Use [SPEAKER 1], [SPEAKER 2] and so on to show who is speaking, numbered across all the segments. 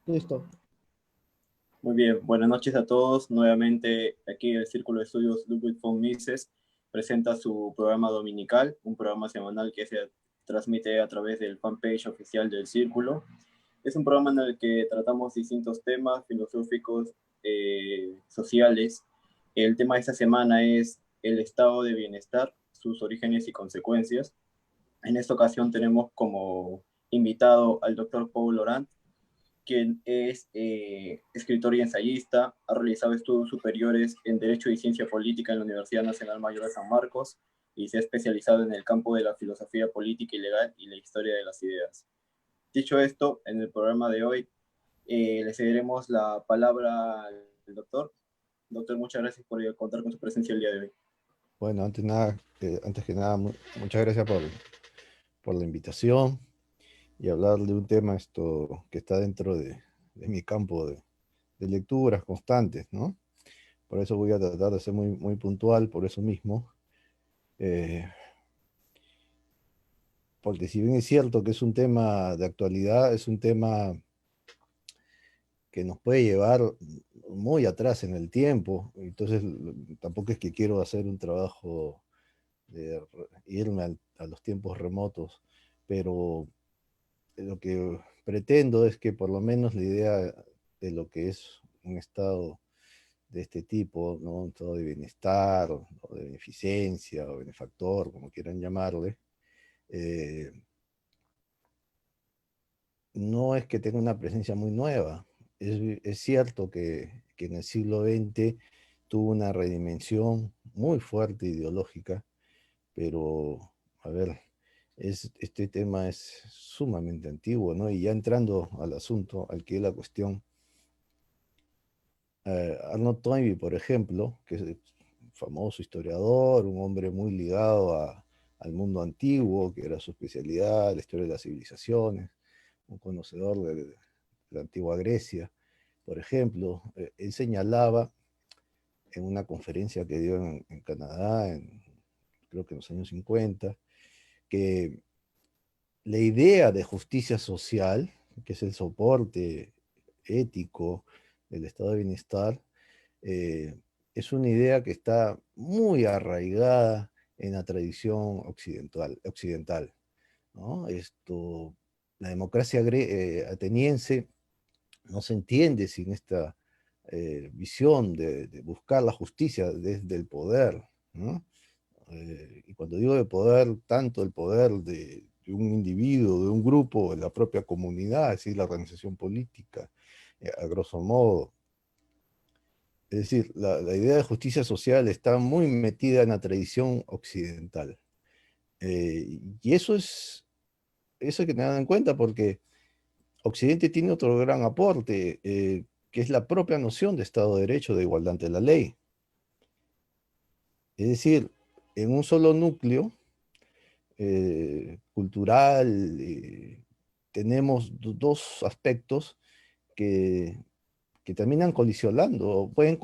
[SPEAKER 1] Listo.
[SPEAKER 2] Muy bien, buenas noches a todos. Nuevamente aquí el Círculo de Estudios Ludwig von Mises presenta su programa dominical, un programa semanal que se transmite a través del fanpage oficial del Círculo. Es un programa en el que tratamos distintos temas filosóficos, sociales. El tema de esta semana es el estado de bienestar, sus orígenes y consecuencias. En esta ocasión tenemos como invitado al doctor Paul Laurent, quien es escritor y ensayista, ha realizado estudios superiores en Derecho y Ciencia Política en la Universidad Nacional Mayor de San Marcos y se ha especializado en el campo de la filosofía política y legal y la historia de las ideas. Dicho esto, en el programa de hoy le cederemos la palabra al doctor. Doctor, muchas gracias por contar con su presencia el día de hoy.
[SPEAKER 1] Bueno, antes que nada, muchas gracias por la invitación y hablar de un tema esto que está dentro de mi campo de lecturas constantes, ¿no? Por eso voy a tratar de ser muy puntual, por eso mismo, eh, porque si bien es cierto que es un tema de actualidad, es un tema que nos puede llevar muy atrás en el tiempo, entonces tampoco es que quiero hacer un trabajo de irme a los tiempos remotos, pero lo que pretendo es que por lo menos la idea de lo que es un estado de este tipo, ¿no? Un estado de bienestar, o de beneficencia, o benefactor, como quieran llamarle, eh, no es que tenga una presencia muy nueva. Es cierto que en el siglo XX tuvo una redimensión muy fuerte ideológica, pero, a ver, este tema es sumamente antiguo, ¿no? Y ya entrando al asunto, al que es la cuestión, Arnold Toynbee, por ejemplo, que es un famoso historiador, un hombre muy ligado al mundo antiguo, que era su especialidad, la historia de las civilizaciones, un conocedor de la antigua Grecia, por ejemplo, él señalaba en una conferencia que dio en Canadá, creo que en los años 50, que la idea de justicia social, que es el soporte ético del estado de bienestar, eh, es una idea que está muy arraigada en la tradición occidental, ¿no? La democracia ateniense no se entiende sin esta visión de buscar la justicia desde el poder, ¿no? Y cuando digo de poder, tanto el poder de un individuo, de un grupo, de la propia comunidad, es decir, la organización política, a grosso modo. Es decir, la idea de justicia social está muy metida en la tradición occidental. Y eso hay que tener en cuenta porque Occidente tiene otro gran aporte, que es la propia noción de Estado de Derecho, de igualdad ante la ley. Es decir, en un solo núcleo cultural, tenemos dos aspectos que, que terminan colisionando, o pueden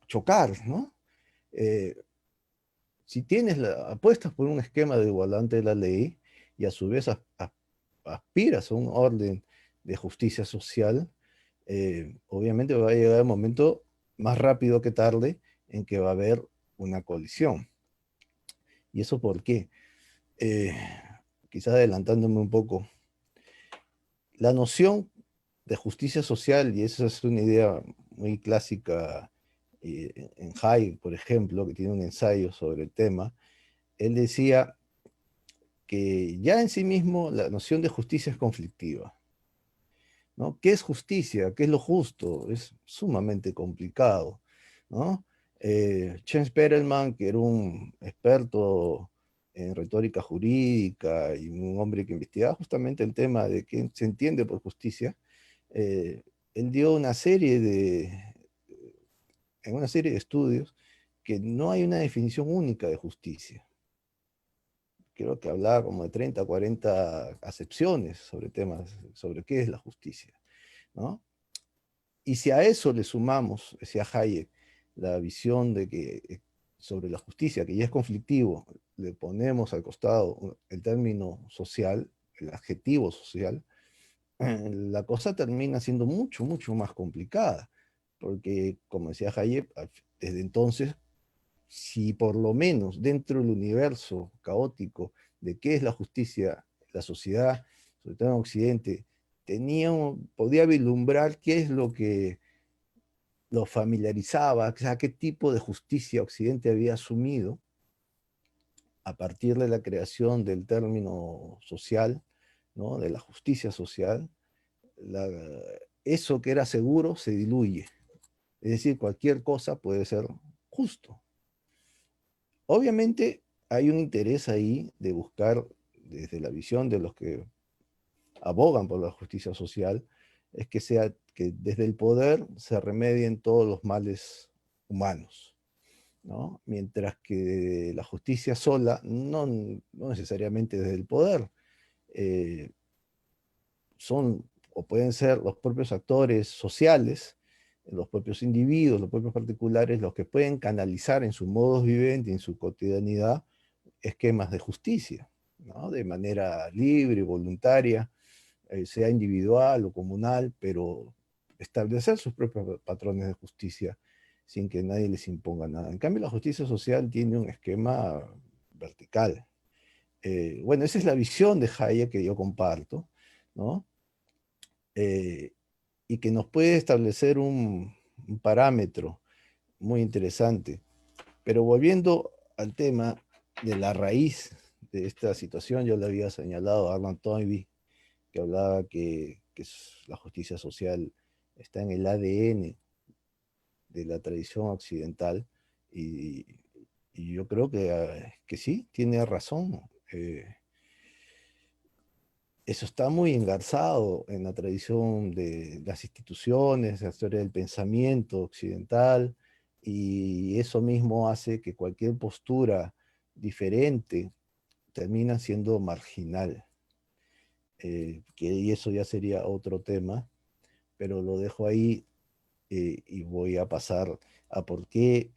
[SPEAKER 1] chocar, ¿no? Eh, si apuestas por un esquema de igualdad ante la ley y a su vez aspiras a un orden de justicia social, obviamente va a llegar el momento más rápido que tarde en que va a haber una colisión. ¿Y eso por qué? Eh, Quizás adelantándome un poco, la noción de justicia social, y esa es una idea muy clásica en Hayek, por ejemplo, que tiene un ensayo sobre el tema, él decía que ya en sí mismo la noción de justicia es conflictiva, ¿no? ¿Qué es justicia? ¿Qué es lo justo? Es sumamente complicado, ¿no? James Perelman, que era un experto en retórica jurídica y un hombre que investigaba justamente el tema de qué se entiende por justicia, eh, él dio en una serie de estudios que no hay una definición única de justicia. Creo que hablaba como de 30, 40 acepciones sobre temas, sobre qué es la justicia, ¿no? Y si a eso le sumamos, decía Hayek, la visión de que sobre la justicia, que ya es conflictivo, le ponemos al costado el término social, el adjetivo social, la cosa termina siendo mucho, mucho más complicada, porque, como decía Hayek, desde entonces, si por lo menos dentro del universo caótico de qué es la justicia, la sociedad, sobre todo en Occidente, podía vislumbrar qué es lo que lo familiarizaba, o sea, qué tipo de justicia Occidente había asumido a partir de la creación del término social, ¿no? De la justicia social, la- eso que era seguro se diluye. Es decir, cualquier cosa puede ser justo. Obviamente hay un interés ahí de buscar, desde la visión de los que abogan por la justicia social, es que sea que desde el poder se remedien todos los males humanos, ¿no? Mientras que la justicia sola, no necesariamente desde el poder, eh, son o pueden ser los propios actores sociales, los propios individuos, los propios particulares, los que pueden canalizar en su modus vivendi, en su cotidianidad, esquemas de justicia, ¿no? De manera libre, voluntaria, sea individual o comunal, pero establecer sus propios patrones de justicia sin que nadie les imponga nada. En cambio, la justicia social tiene un esquema vertical. Bueno, esa es la visión de Hayek que yo comparto, ¿no? Eh, y que nos puede establecer un parámetro muy interesante. Pero volviendo al tema de la raíz de esta situación, yo le había señalado a Arnold Toynbee, que hablaba que la justicia social está en el ADN de la tradición occidental, y, y yo creo que sí, tiene razón. Eso está muy engarzado en la tradición de las instituciones, la historia del pensamiento occidental, y eso mismo hace que cualquier postura diferente termina siendo marginal. Y eso ya sería otro tema, pero lo dejo ahí, y voy a pasar a por qué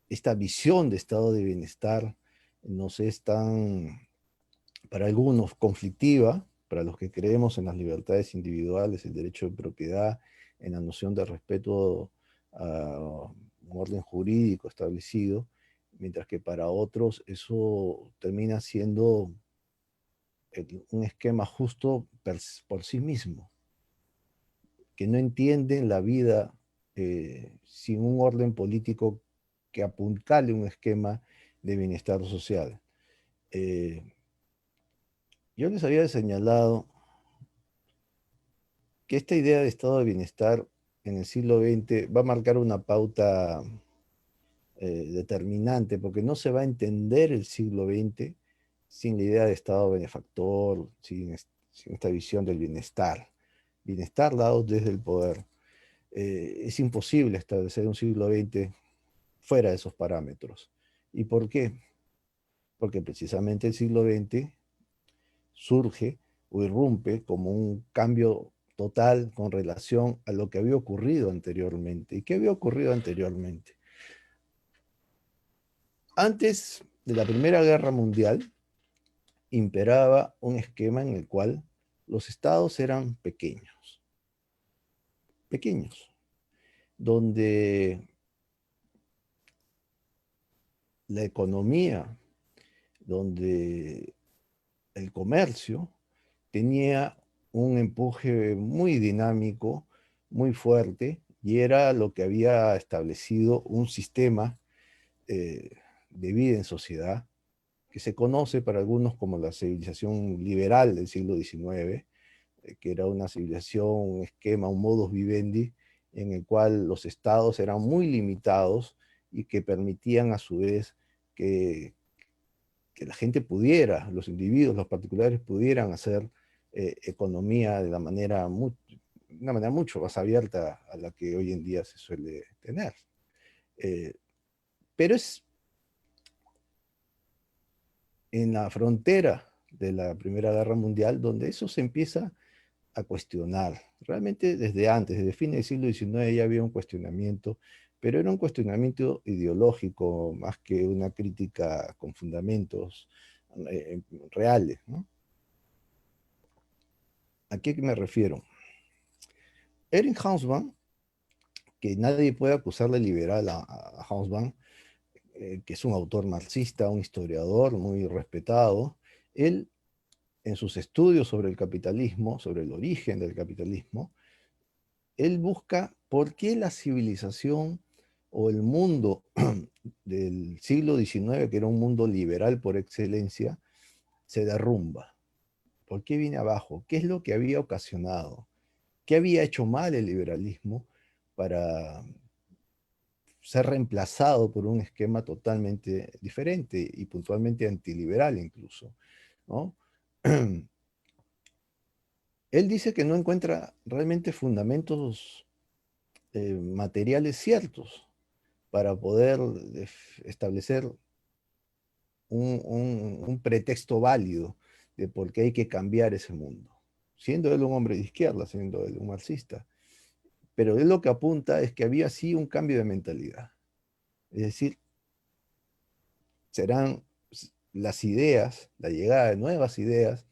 [SPEAKER 1] esta visión de estado de bienestar nos es tan, para algunos, conflictiva, para los que creemos en las libertades individuales, el derecho de propiedad, en la noción de respeto a un orden jurídico establecido, mientras que para otros eso termina siendo un esquema justo por sí mismo, que no entienden la vida sin un orden político que apuntale un esquema de bienestar social. Eh, yo les había señalado que esta idea de estado de bienestar en el siglo XX va a marcar una pauta determinante, porque no se va a entender el siglo XX sin la idea de estado benefactor, sin esta visión del bienestar dado desde el poder. Es imposible establecer un siglo XX fuera de esos parámetros. ¿Y por qué? Porque precisamente el siglo XX surge o irrumpe como un cambio total con relación a lo que había ocurrido anteriormente. ¿Y qué había ocurrido anteriormente? Antes de la Primera Guerra Mundial imperaba un esquema en el cual los estados eran pequeños, pequeños, donde la economía, donde el comercio tenía un empuje muy dinámico, muy fuerte, y era lo que había establecido un sistema eh, de vida en sociedad que se conoce para algunos como la civilización liberal del siglo XIX, que era una civilización, un esquema, un modus vivendi, en el cual los estados eran muy limitados y que permitían a su vez que, que la gente pudiera, los individuos, los particulares pudieran hacer economía de una manera mucho más abierta a la que hoy en día se suele tener. Eh, pero es en la frontera de la Primera Guerra Mundial donde eso se empieza a cuestionar. Realmente desde antes, desde fines del siglo XIX ya había un cuestionamiento, pero era un cuestionamiento ideológico más que una crítica con fundamentos reales, ¿no? ¿A qué me refiero? Erin Hobsbawm, que nadie puede acusar de liberal a Hobsbawm, que es un autor marxista, un historiador muy respetado, él en sus estudios sobre el capitalismo, sobre el origen del capitalismo, él busca por qué la civilización o el mundo del siglo XIX, que era un mundo liberal por excelencia, se derrumba. ¿Por qué viene abajo? ¿Qué es lo que había ocasionado? ¿Qué había hecho mal el liberalismo para ser reemplazado por un esquema totalmente diferente y puntualmente antiliberal incluso, ¿no? Él dice que no encuentra realmente fundamentos materiales ciertos para poder establecer un pretexto válido de por qué hay que cambiar ese mundo, siendo él un hombre de izquierda, siendo él un marxista. Pero él lo que apunta es que había sí un cambio de mentalidad. Es decir, serán las ideas, la llegada de nuevas ideas,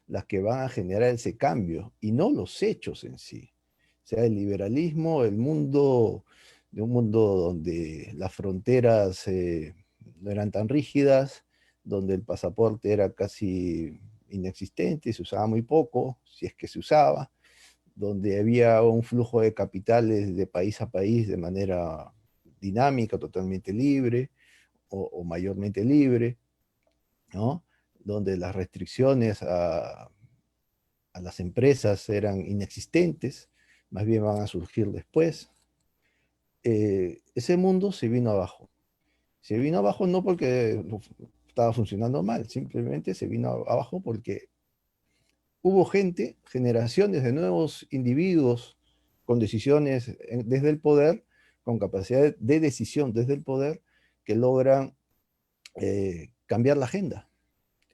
[SPEAKER 1] las que van a generar ese cambio y no los hechos en sí. O sea, el liberalismo, el mundo, de un mundo donde las fronteras no eran tan rígidas, donde el pasaporte era casi inexistente, se usaba muy poco, si es que se usaba, donde había un flujo de capitales de país a país de manera dinámica, totalmente libre o mayormente libre, ¿no? Donde las restricciones a las empresas eran inexistentes, más bien van a surgir después. Ese mundo se vino abajo. Se vino abajo no porque estaba funcionando mal, simplemente se vino abajo porque hubo gente, generaciones de nuevos individuos con decisiones desde el poder, con capacidad de decisión desde el poder, que logran cambiar la agenda,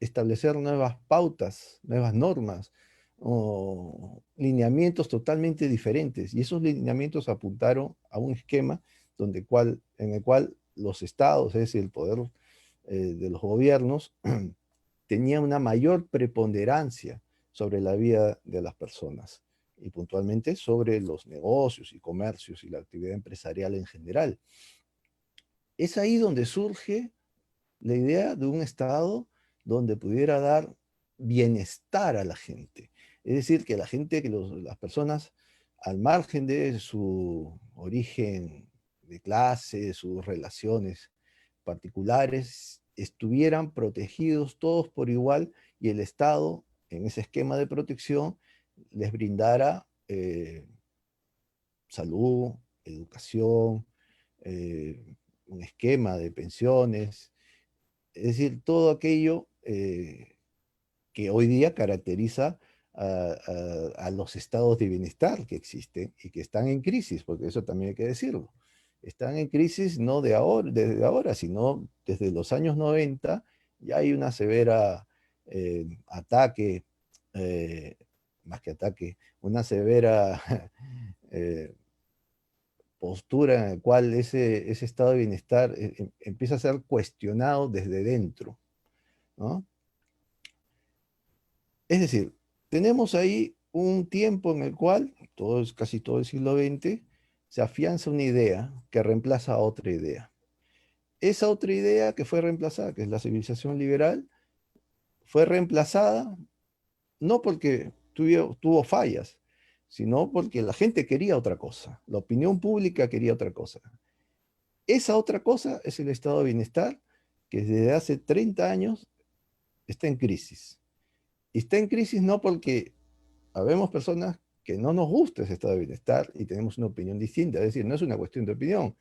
[SPEAKER 1] establecer nuevas pautas, nuevas normas o lineamientos totalmente diferentes. Y esos lineamientos apuntaron a un esquema en el cual los estados, es decir, el poder de los gobiernos, tenía una mayor preponderancia sobre la vida de las personas y puntualmente sobre los negocios y comercios y la actividad empresarial en general. Es ahí donde surge la idea de un Estado donde pudiera dar bienestar a la gente. Es decir, que la gente, las personas, al margen de su origen de clase, sus relaciones particulares, estuvieran protegidos todos por igual y el Estado, en ese esquema de protección, les brindara salud, educación, eh, un esquema de pensiones, es decir, todo aquello que hoy día caracteriza a los estados de bienestar que existen y que están en crisis, porque eso también hay que decirlo. Están en crisis no de ahora, desde ahora, sino desde los años 90, ya hay una severa ataque, eh, más que ataque, una severa eh, postura en la cual ese estado de bienestar empieza a ser cuestionado desde dentro, ¿no? Es decir, tenemos ahí un tiempo en el cual, casi todo el siglo XX, se afianza una idea que reemplaza a otra idea. Esa otra idea que fue reemplazada, que es la civilización liberal, fue reemplazada no porque tuvo fallas, sino porque la gente quería otra cosa, la opinión pública quería otra cosa. Esa otra cosa es el estado de bienestar que desde hace 30 años está en crisis. Y está en crisis no porque habemos personas que no nos gusta ese estado de bienestar y tenemos una opinión distinta. Es decir, no es una cuestión de opinión.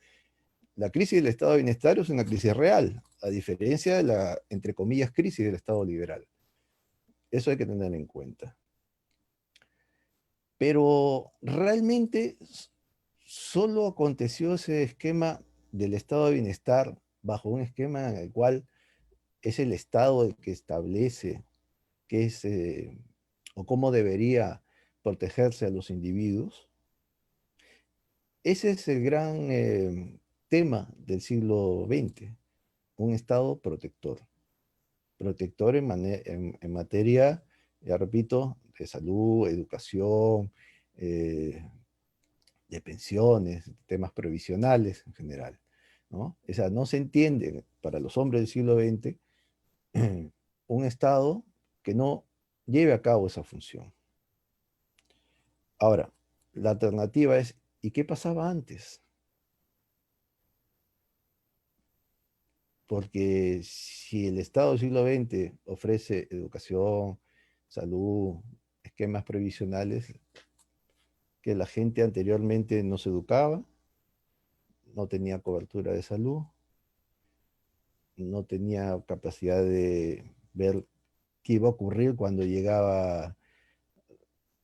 [SPEAKER 1] La crisis del estado de bienestar es una crisis real, a diferencia de la, entre comillas, crisis del estado liberal. Eso hay que tener en cuenta. Pero realmente solo aconteció ese esquema del estado de bienestar bajo un esquema en el cual es el Estado el que establece qué es o cómo debería protegerse a los individuos. Ese es el gran tema del siglo XX, un Estado protector. Protector en materia, ya repito, de salud, educación, de pensiones, temas previsionales en general, ¿no? O sea, no se entiende para los hombres del siglo XX un Estado que no lleve a cabo esa función. Ahora, la alternativa es, ¿y qué pasaba antes? Porque si el Estado del siglo XX ofrece educación, salud, esquemas previsionales, que la gente anteriormente no se educaba, no tenía cobertura de salud, no tenía capacidad de ver qué iba a ocurrir cuando llegaba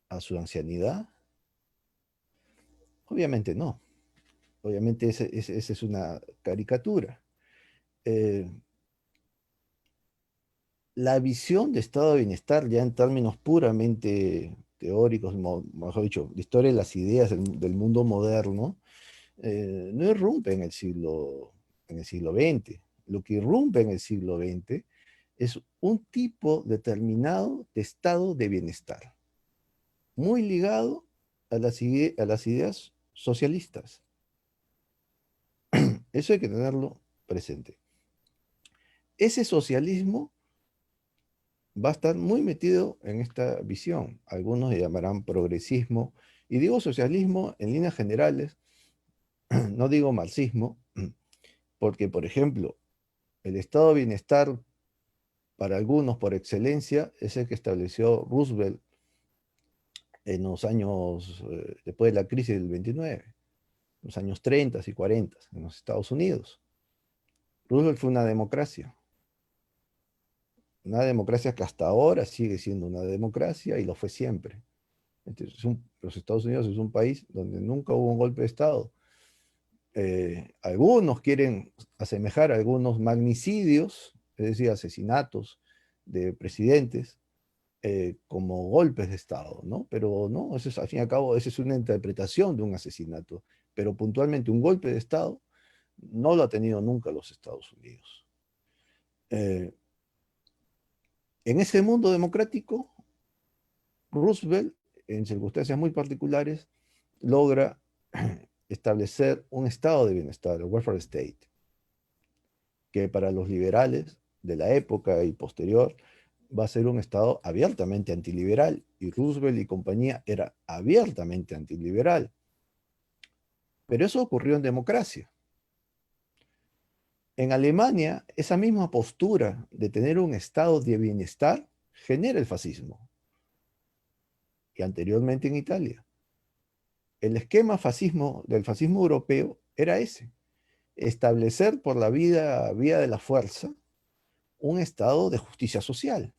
[SPEAKER 1] a su ancianidad. Obviamente no. Obviamente esa es una caricatura. Eh, la visión de estado de bienestar, ya en términos puramente teóricos, mejor dicho, la historia de las ideas del mundo moderno, no irrumpe en el siglo XX. Lo que irrumpe en el siglo XX es un tipo determinado de estado de bienestar, muy ligado a a las ideas socialistas. Eso hay que tenerlo presente. Ese socialismo va a estar muy metido en esta visión. Algunos le llamarán progresismo. Y digo socialismo en líneas generales, no digo marxismo, porque, por ejemplo, el estado de bienestar para algunos por excelencia es el que estableció Roosevelt en los años, después de la crisis del 29, los años 30 y 40 en los Estados Unidos. Roosevelt fue una democracia que hasta ahora sigue siendo una democracia y lo fue siempre. Entonces, los Estados Unidos es un país donde nunca hubo un golpe de Estado. Algunos quieren asemejar algunos magnicidios, es decir, asesinatos de presidentes, como golpes de Estado, ¿no? Pero no, eso es, al fin y al cabo, esa es una interpretación de un asesinato. Pero puntualmente un golpe de Estado no lo ha tenido nunca los Estados Unidos. Eh, en ese mundo democrático, Roosevelt, en circunstancias muy particulares, logra establecer un estado de bienestar, el welfare state, que para los liberales de la época y posterior va a ser un estado abiertamente antiliberal, y Roosevelt y compañía era abiertamente antiliberal. Pero eso ocurrió en democracia. En Alemania, esa misma postura de tener un estado de bienestar genera el fascismo, y anteriormente en Italia. El esquema del fascismo europeo era ese: establecer por la vía de la fuerza un estado de justicia social.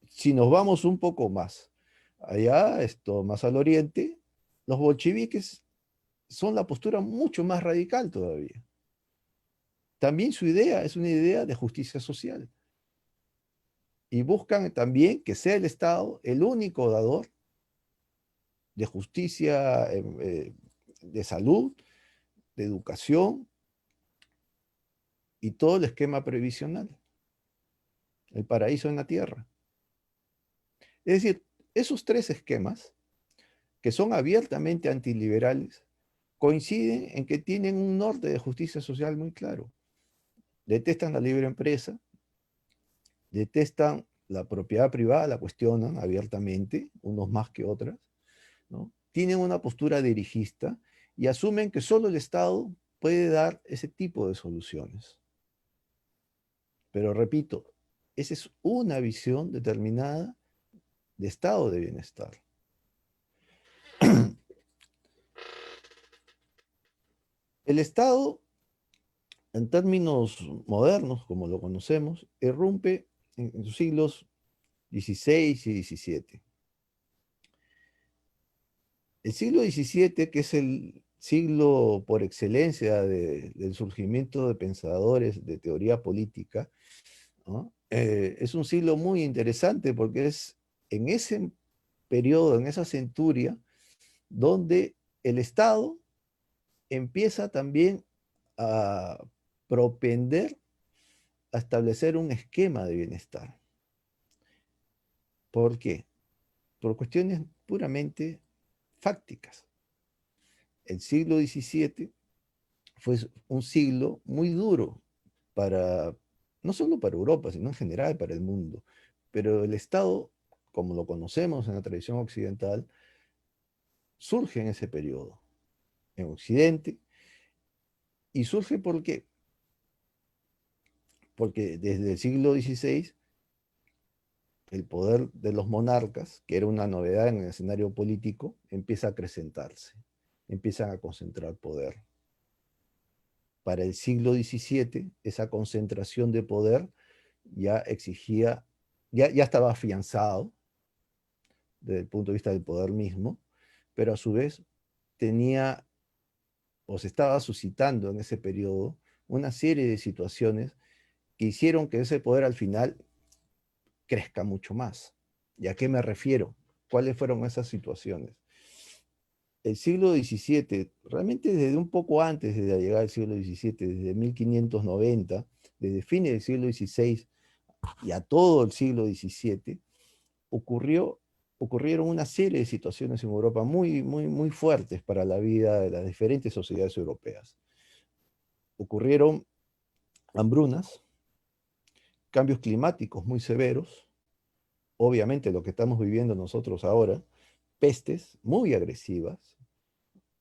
[SPEAKER 1] Si nos vamos un poco más allá, más al oriente, los bolcheviques son la postura mucho más radical todavía. También su idea es una idea de justicia social. Y buscan también que sea el Estado el único dador de justicia, de salud, de educación y todo el esquema previsional, el paraíso en la tierra. Es decir, esos tres esquemas, que son abiertamente antiliberales, coinciden en que tienen un norte de justicia social muy claro. Detestan la libre empresa, detestan la propiedad privada, la cuestionan abiertamente, unos más que otras, ¿no? Tienen una postura dirigista y asumen que solo el Estado puede dar ese tipo de soluciones. Pero repito, esa es una visión determinada de estado de bienestar. El Estado, en términos modernos, como lo conocemos, irrumpe en los siglos XVI y XVII. El siglo XVII, que es el siglo por excelencia del surgimiento de pensadores de teoría política, ¿no? Es un siglo muy interesante porque es en ese periodo, en esa centuria, donde el Estado empieza también a propender a establecer un esquema de bienestar. ¿Por qué? Por cuestiones puramente fácticas. El siglo XVII fue un siglo muy duro para, no solo para Europa, sino en general para el mundo. Pero el Estado, como lo conocemos en la tradición occidental, surge en ese periodo, en Occidente, y surge porque desde el siglo XVI el poder de los monarcas, que era una novedad en el escenario político, empieza a acrecentarse, empiezan a concentrar poder. Para el siglo XVII, esa concentración de poder ya exigía, ya estaba afianzado desde el punto de vista del poder mismo, pero a su vez tenía o se estaba suscitando en ese periodo una serie de situaciones que hicieron que ese poder al final crezca mucho más. ¿Y a qué me refiero? ¿Cuáles fueron esas situaciones? El siglo XVII, realmente desde un poco antes de la llegada del siglo XVII, desde 1590, desde fines del siglo XVI y a todo el siglo XVII, ocurrieron una serie de situaciones en Europa muy fuertes para la vida de las diferentes sociedades europeas. Ocurrieron hambrunas, cambios climáticos muy severos, obviamente lo que estamos viviendo nosotros ahora, pestes muy agresivas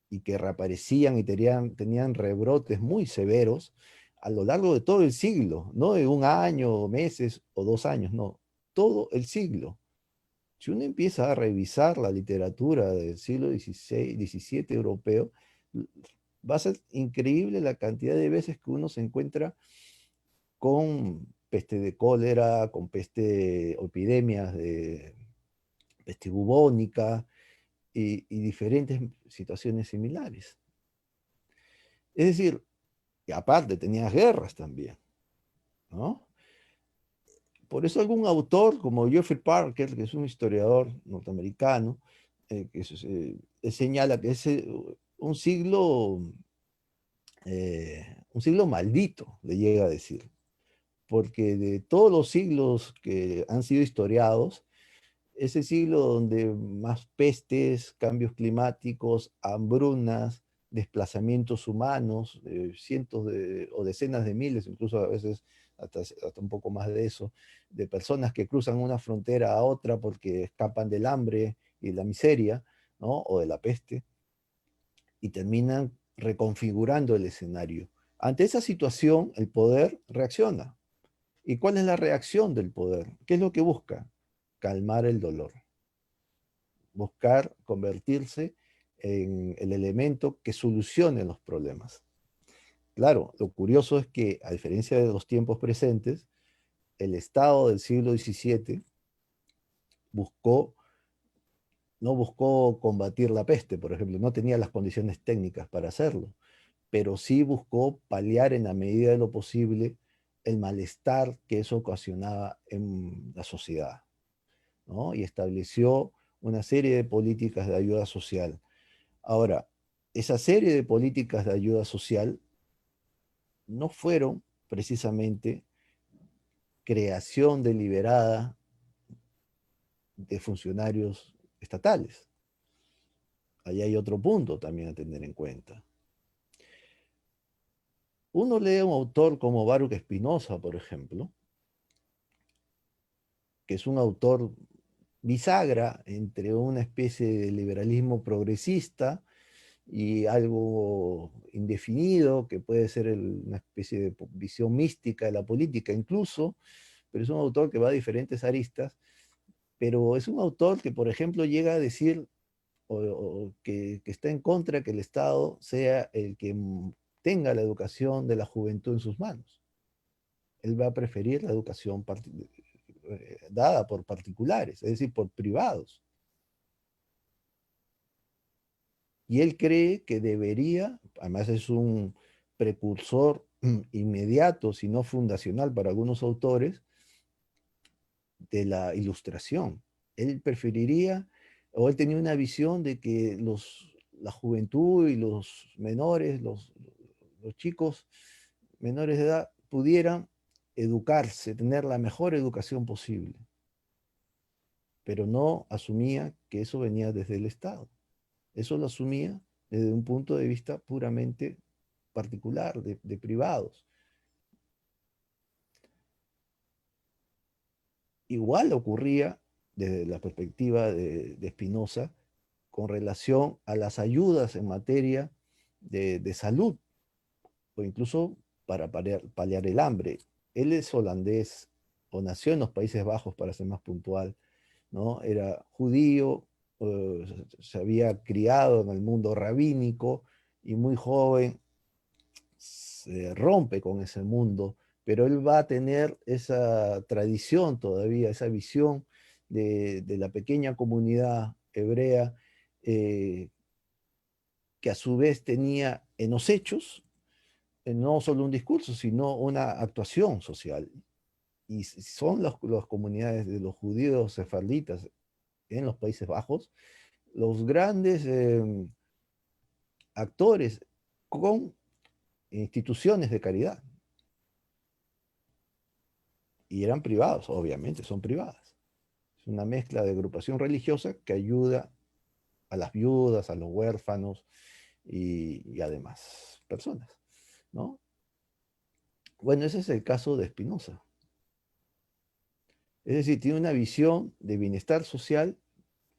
[SPEAKER 1] y que reaparecían y tenían rebrotes muy severos a lo largo de todo el siglo, no de un año, meses o 2 años, no, todo el siglo. Si uno empieza a revisar la literatura del siglo XVI, XVII europeo, va a ser increíble la cantidad de veces que uno se encuentra con peste de cólera, con peste, o epidemias de peste bubónica y diferentes situaciones similares. Es decir, y aparte tenías guerras también, ¿no? Por eso algún autor como Geoffrey Parker, que es un historiador norteamericano, señala que es un siglo maldito, le llega a decir, porque de todos los siglos que han sido historiados, es el siglo donde más pestes, cambios climáticos, hambrunas, desplazamientos humanos, cientos o decenas de miles, incluso a veces hasta un poco más de eso, de personas que cruzan una frontera a otra porque escapan del hambre y la miseria, ¿no? O de la peste, y terminan reconfigurando el escenario. Ante esa situación, el poder reacciona. ¿Y cuál es la reacción del poder? ¿Qué es lo que busca? Calmar el dolor, buscar convertirse en el elemento que solucione los problemas. Claro, lo curioso es que, a diferencia de los tiempos presentes, el Estado del siglo XVII buscó, no buscó combatir la peste, por ejemplo, no tenía las condiciones técnicas para hacerlo, pero sí buscó paliar en la medida de lo posible el malestar que eso ocasionaba en la sociedad, ¿no? Y estableció una serie de políticas de ayuda social. Ahora, esa serie de políticas de ayuda social no fueron precisamente creación deliberada de funcionarios estatales. Ahí hay otro punto también a tener en cuenta. Uno lee a un autor como Baruch Spinoza, por ejemplo, que es un autor bisagra entre una especie de liberalismo progresista y algo indefinido, que puede ser una especie de visión mística de la política incluso, pero es un autor que va a diferentes aristas, pero es un autor que, por ejemplo, llega a decir o que está en contra de que el Estado sea el que tenga la educación de la juventud en sus manos. Él va a preferir la educación dada por particulares, es decir, por privados. Y él cree que debería, además es un precursor inmediato, si no fundacional para algunos autores, de la ilustración. Él preferiría, o él tenía una visión de que la juventud y los menores, los chicos menores de edad, pudieran educarse, tener la mejor educación posible. pero no asumía que eso venía desde el Estado. Eso lo asumía desde un punto de vista puramente particular, de privados. Igual ocurría desde la perspectiva de Spinoza con relación a las ayudas en materia de salud o incluso para paliar el hambre. Él es holandés o nació en los Países Bajos, para ser más puntual, ¿no? Era judío, se había criado en el mundo rabínico y muy joven se rompe con ese mundo, pero él va a tener esa tradición todavía, esa visión de la pequeña comunidad hebrea, eh, que a su vez tenía en los hechos no solo un discurso, sino una actuación social. Y son las comunidades de los judíos sefarditas en los Países Bajos los grandes actores con instituciones de caridad. Y eran privados, obviamente, son privadas. Es una mezcla de agrupación religiosa que ayuda a las viudas, a los huérfanos y a demás personas, ¿no? Bueno, ese es el caso de Spinoza. Es decir, tiene una visión de bienestar social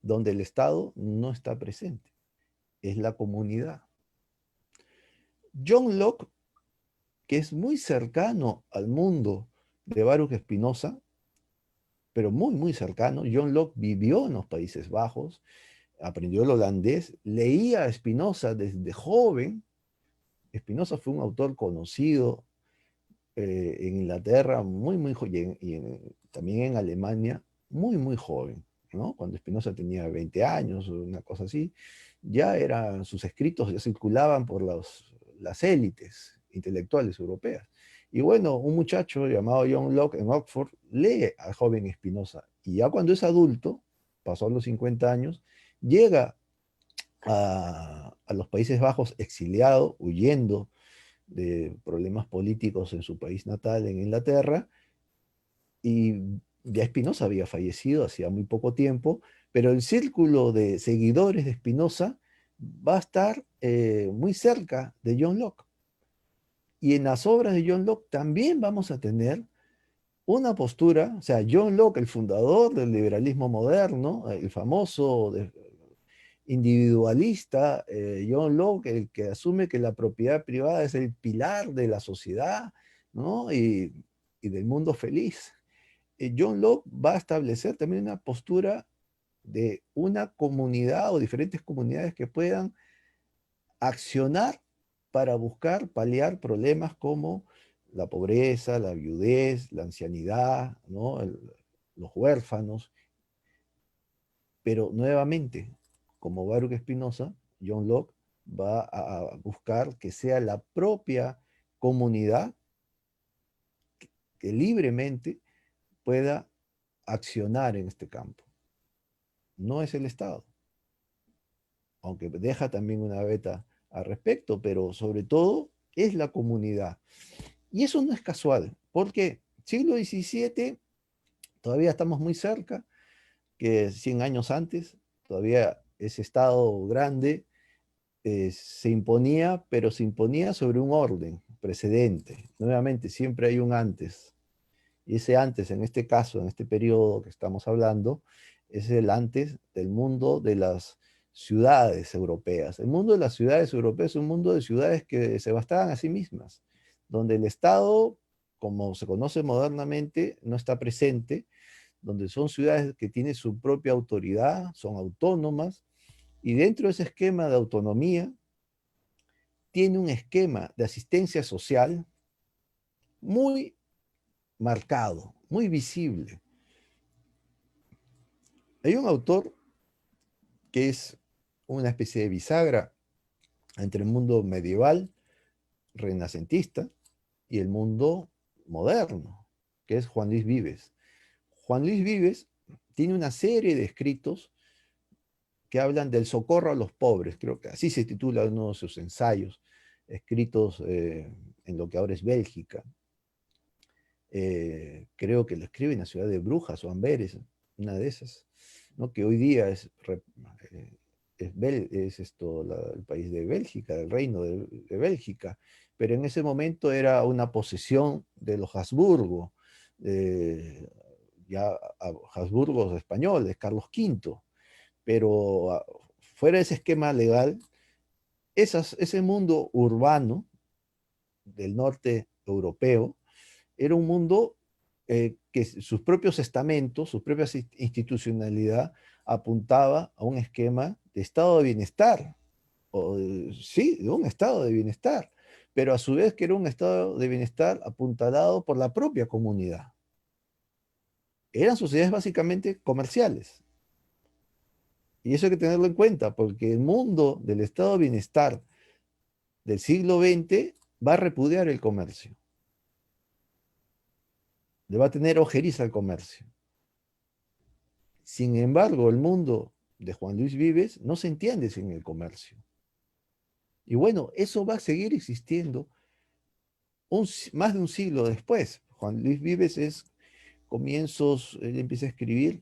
[SPEAKER 1] donde el Estado no está presente, es la comunidad. John Locke, que es muy cercano al mundo de Baruch Spinoza, pero muy, muy cercano. John Locke vivió en los Países Bajos, aprendió el holandés, leía a Spinoza desde joven. Spinoza fue un autor conocido en Inglaterra, muy, muy joven, también en Alemania, muy, muy joven, ¿no? Cuando Spinoza tenía 20 años, una cosa así, ya eran, sus escritos ya circulaban por las élites intelectuales europeas. Y bueno, un muchacho llamado John Locke en Oxford lee al joven Spinoza, y ya cuando es adulto, pasó los 50 años, llega a los Países Bajos exiliado, huyendo de problemas políticos en su país natal, en Inglaterra, y ya Spinoza había fallecido hacía muy poco tiempo, pero el círculo de seguidores de Spinoza va a estar muy cerca de John Locke. Y en las obras de John Locke también vamos a tener una postura, o sea, John Locke, el fundador del liberalismo moderno, el famoso individualista, John Locke, el que asume que la propiedad privada es el pilar de la sociedad, ¿no? Y del mundo feliz. John Locke va a establecer también una postura de una comunidad o diferentes comunidades que puedan accionar para buscar paliar problemas como la pobreza, la viudez, la ancianidad, ¿no? Los huérfanos. Pero nuevamente, como Baruch Spinoza, John Locke va a buscar que sea la propia comunidad que libremente pueda accionar en este campo. No es el Estado, aunque deja también una beta al respecto, pero sobre todo es la comunidad. Y eso no es casual, porque siglo XVII todavía estamos muy cerca, que 100 años antes, todavía ese Estado grande se imponía, pero se imponía sobre un orden precedente. Nuevamente, siempre hay un antes. Y ese antes, en este caso, en este periodo que estamos hablando, es el antes del mundo de las ciudades europeas. El mundo de las ciudades europeas es un mundo de ciudades que se bastaban a sí mismas, donde el Estado, como se conoce modernamente, no está presente, donde son ciudades que tienen su propia autoridad, son autónomas, y dentro de ese esquema de autonomía tiene un esquema de asistencia social muy marcado, muy visible. Hay un autor que es una especie de bisagra entre el mundo medieval, renacentista, y el mundo moderno, que es Juan Luis Vives. Juan Luis Vives tiene una serie de escritos que hablan del socorro a los pobres, creo que así se titula uno de sus ensayos, escritos en lo que ahora es Bélgica. Creo que lo escribe en la ciudad de Brujas o Amberes, una de esas. ¿no? Que hoy día es el país de Bélgica, el reino de Bélgica, pero en ese momento era una posesión de los Habsburgo, eh, ya Habsburgos españoles, Carlos V, pero fuera de ese esquema legal, ese mundo urbano del norte europeo era un mundo que sus propios estamentos, su propia institucionalidad apuntaba a un esquema de estado de bienestar, sí, de un estado de bienestar, pero a su vez que era un estado de bienestar apuntalado por la propia comunidad. Eran sociedades básicamente comerciales. Y eso hay que tenerlo en cuenta, porque el mundo del estado de bienestar del siglo XX va a repudiar el comercio. Le va a tener ojeriza al comercio. Sin embargo, el mundo de Juan Luis Vives no se entiende sin el comercio. Y bueno, eso va a seguir existiendo más de un siglo después. Juan Luis Vives él empieza a escribir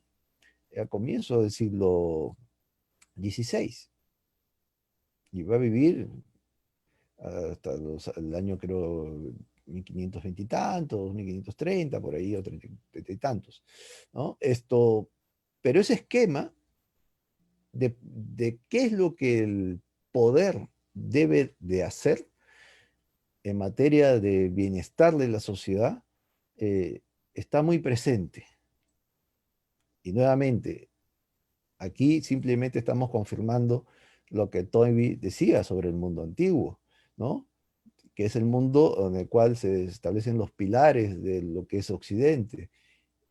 [SPEAKER 1] a comienzos del siglo XVI y va a vivir hasta el año, creo, 1520 y tantos, 1530, por ahí, o 30 y tantos, ¿no? Pero ese esquema de qué es lo que el poder debe de hacer en materia de bienestar de la sociedad, eh, está muy presente. Y nuevamente, aquí simplemente estamos confirmando lo que Toynbee decía sobre el mundo antiguo, ¿no? Que es el mundo en el cual se establecen los pilares de lo que es Occidente.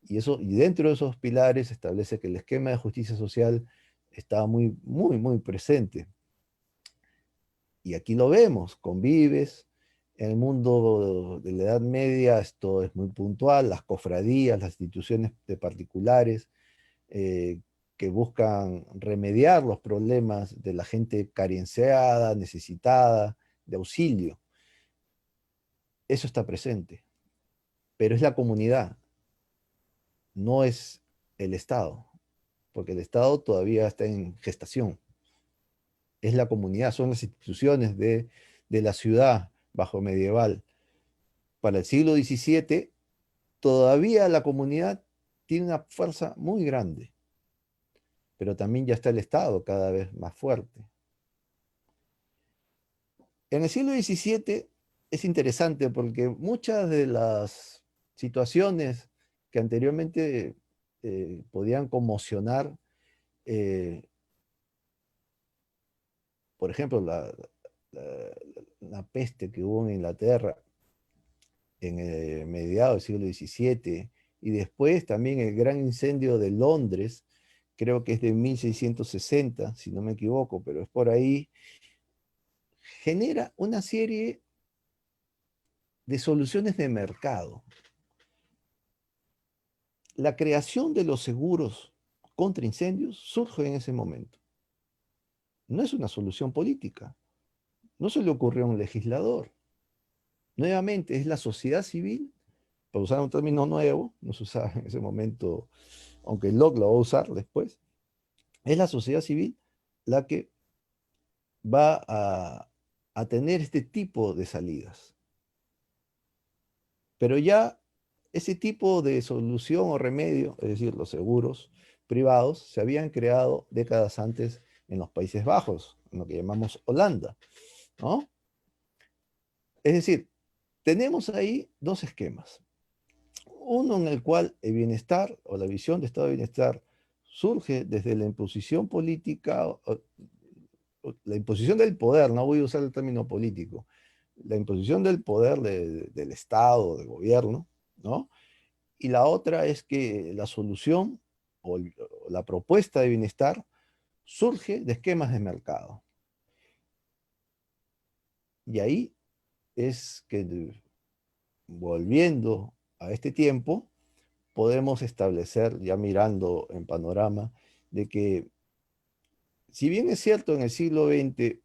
[SPEAKER 1] Y dentro de esos pilares establece que el esquema de justicia social está muy, muy, muy presente. Y aquí lo vemos, convives. En el mundo de la Edad Media esto es muy puntual, las cofradías, las instituciones de particulares eh, que buscan remediar los problemas de la gente carenciada, necesitada, de auxilio. Eso está presente, pero es la comunidad, no es el Estado, porque el Estado todavía está en gestación. Es la comunidad, son las instituciones de la ciudad bajo medieval. Para el siglo XVII, todavía la comunidad tiene una fuerza muy grande, pero también ya está el Estado cada vez más fuerte. En el siglo XVII es interesante porque muchas de las situaciones que anteriormente podían conmocionar, eh, por ejemplo, la- la peste que hubo en Inglaterra en mediados del siglo XVII y después también el gran incendio de Londres, creo que es de 1660, si no me equivoco, pero es por ahí, genera una serie de soluciones de mercado. La creación de los seguros contra incendios surge en ese momento. No es una solución política, no se le ocurrió a un legislador. Nuevamente es la sociedad civil, para usar un término nuevo, no se usaba en ese momento, aunque Locke lo va a usar después, es la sociedad civil la que va a tener este tipo de salidas. Pero ya ese tipo de solución o remedio, es decir, los seguros privados, se habían creado décadas antes en los Países Bajos, en lo que llamamos Holanda, ¿no? Es decir, tenemos ahí dos esquemas. Uno en el cual el bienestar o la visión de estado de bienestar surge desde la imposición política, la imposición del poder, no voy a usar el término político, la imposición del poder del Estado, del gobierno, ¿no? Y la otra es que la solución o la propuesta de bienestar surge de esquemas de mercado. Y ahí es que, volviendo a este tiempo, podemos establecer, ya mirando en panorama, de que si bien es cierto en el siglo XX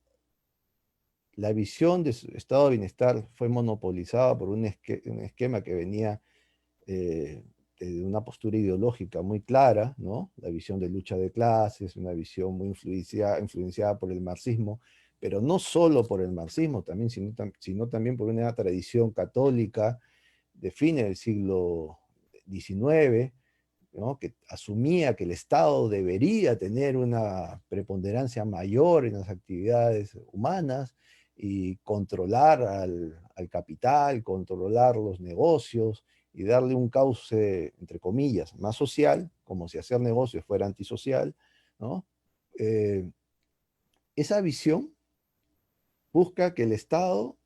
[SPEAKER 1] la visión de su estado de bienestar fue monopolizada por un esquema que venía de una postura ideológica muy clara, ¿no? La visión de lucha de clases, una visión muy influenciada por el marxismo, pero no solo por el marxismo también, sino también por una tradición católica de fines del siglo XIX, ¿no? Que asumía que el Estado debería tener una preponderancia mayor en las actividades humanas y controlar al capital, controlar los negocios y darle un cauce, entre comillas, más social, como si hacer negocios fuera antisocial, ¿no? Eh, esa visión busca que el Estado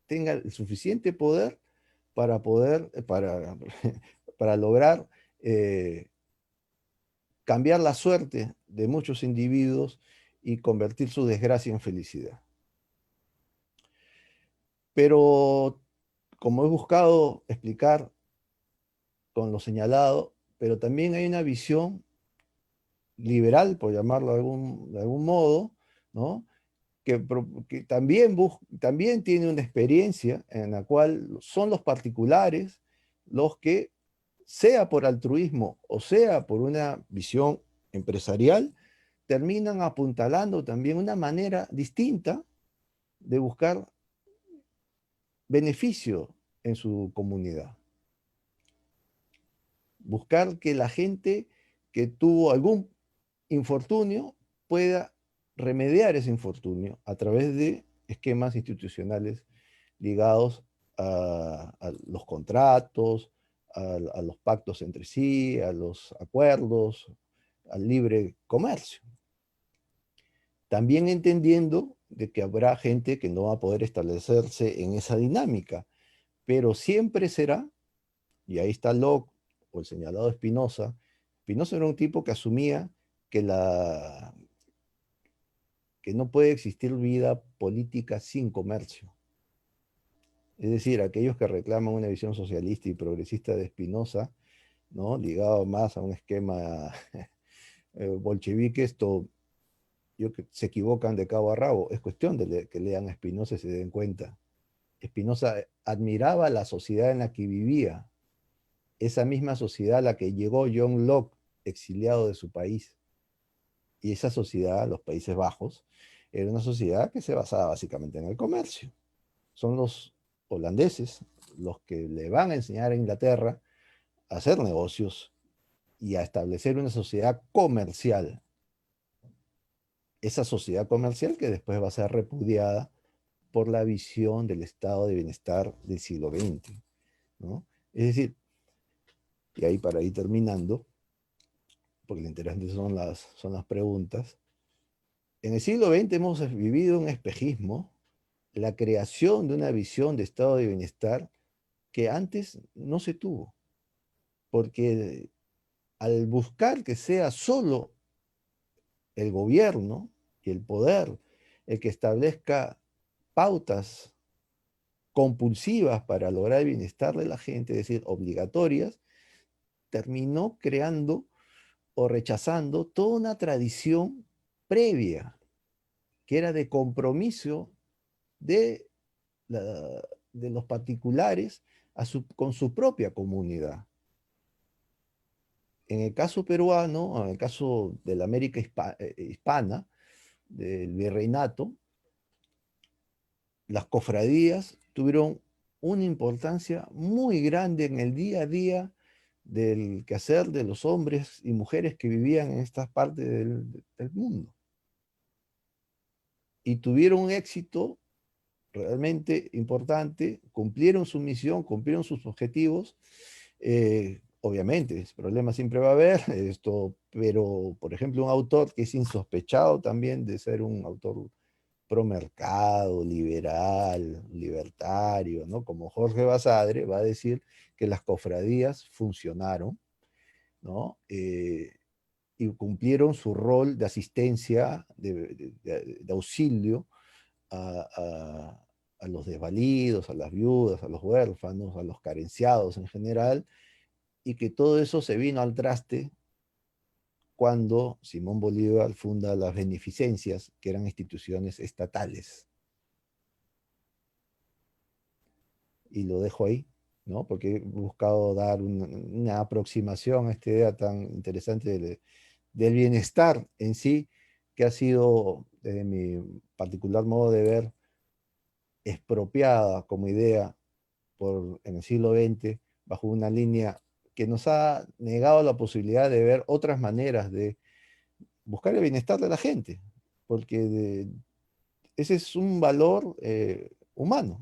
[SPEAKER 1] tenga el suficiente poder para lograr cambiar la suerte de muchos individuos y convertir su desgracia en felicidad. Pero, como he buscado explicar con lo señalado, pero también hay una visión liberal, por llamarlo de algún modo, ¿no? Que también tiene una experiencia en la cual son los particulares los que, sea por altruismo o sea por una visión empresarial, terminan apuntalando también una manera distinta de buscar beneficio en su comunidad. Buscar que la gente que tuvo algún infortunio pueda remediar ese infortunio a través de esquemas institucionales ligados a los contratos, a los pactos entre sí, a los acuerdos, al libre comercio. También entendiendo de que habrá gente que no va a poder establecerse en esa dinámica, pero siempre será, y ahí está Locke o el señalado Spinoza. Spinoza era un tipo que asumía que, que no puede existir vida política sin comercio. Es decir, aquellos que reclaman una visión socialista y progresista de Spinoza, ¿no? Ligado más a un esquema bolchevique, se equivocan de cabo a rabo. Es cuestión de que lean a Spinoza y se den cuenta. Spinoza admiraba la sociedad en la que vivía, esa misma sociedad a la que llegó John Locke, exiliado de su país. Y esa sociedad, los Países Bajos, era una sociedad que se basaba básicamente en el comercio. Son los holandeses los que le van a enseñar a Inglaterra a hacer negocios y a establecer una sociedad comercial. Esa sociedad comercial que después va a ser repudiada por la visión del estado de bienestar del siglo XX, ¿no? Es decir, y ahí para ir terminando, porque lo interesante son las preguntas, en el siglo XX hemos vivido un espejismo, la creación de una visión de estado de bienestar que antes no se tuvo, porque al buscar que sea solo el gobierno y el poder el que establezca pautas compulsivas para lograr el bienestar de la gente, es decir, obligatorias, terminó creando o rechazando toda una tradición previa, que era de compromiso de, de los particulares con su propia comunidad. En el caso peruano, en el caso de la América hispana, del virreinato, las cofradías tuvieron una importancia muy grande en el día a día del quehacer de los hombres y mujeres que vivían en estas partes del mundo. Y tuvieron un éxito realmente importante, cumplieron su misión, cumplieron sus objetivos. Obviamente, problemas siempre va a haber, pero por ejemplo un autor que es insospechado también de ser un autor pro mercado, liberal, libertario, ¿no? Como Jorge Basadre va a decir que las cofradías funcionaron, ¿no? Y cumplieron su rol de asistencia, de auxilio a los desvalidos, a las viudas, a los huérfanos, a los carenciados en general, y que todo eso se vino al traste cuando Simón Bolívar funda las beneficencias, que eran instituciones estatales. Y lo dejo ahí. ¿no? Porque he buscado dar una aproximación a esta idea tan interesante del bienestar en sí, que ha sido, desde mi particular modo de ver, expropiada como idea en el siglo XX bajo una línea que nos ha negado la posibilidad de ver otras maneras de buscar el bienestar de la gente, porque ese es un valor humano,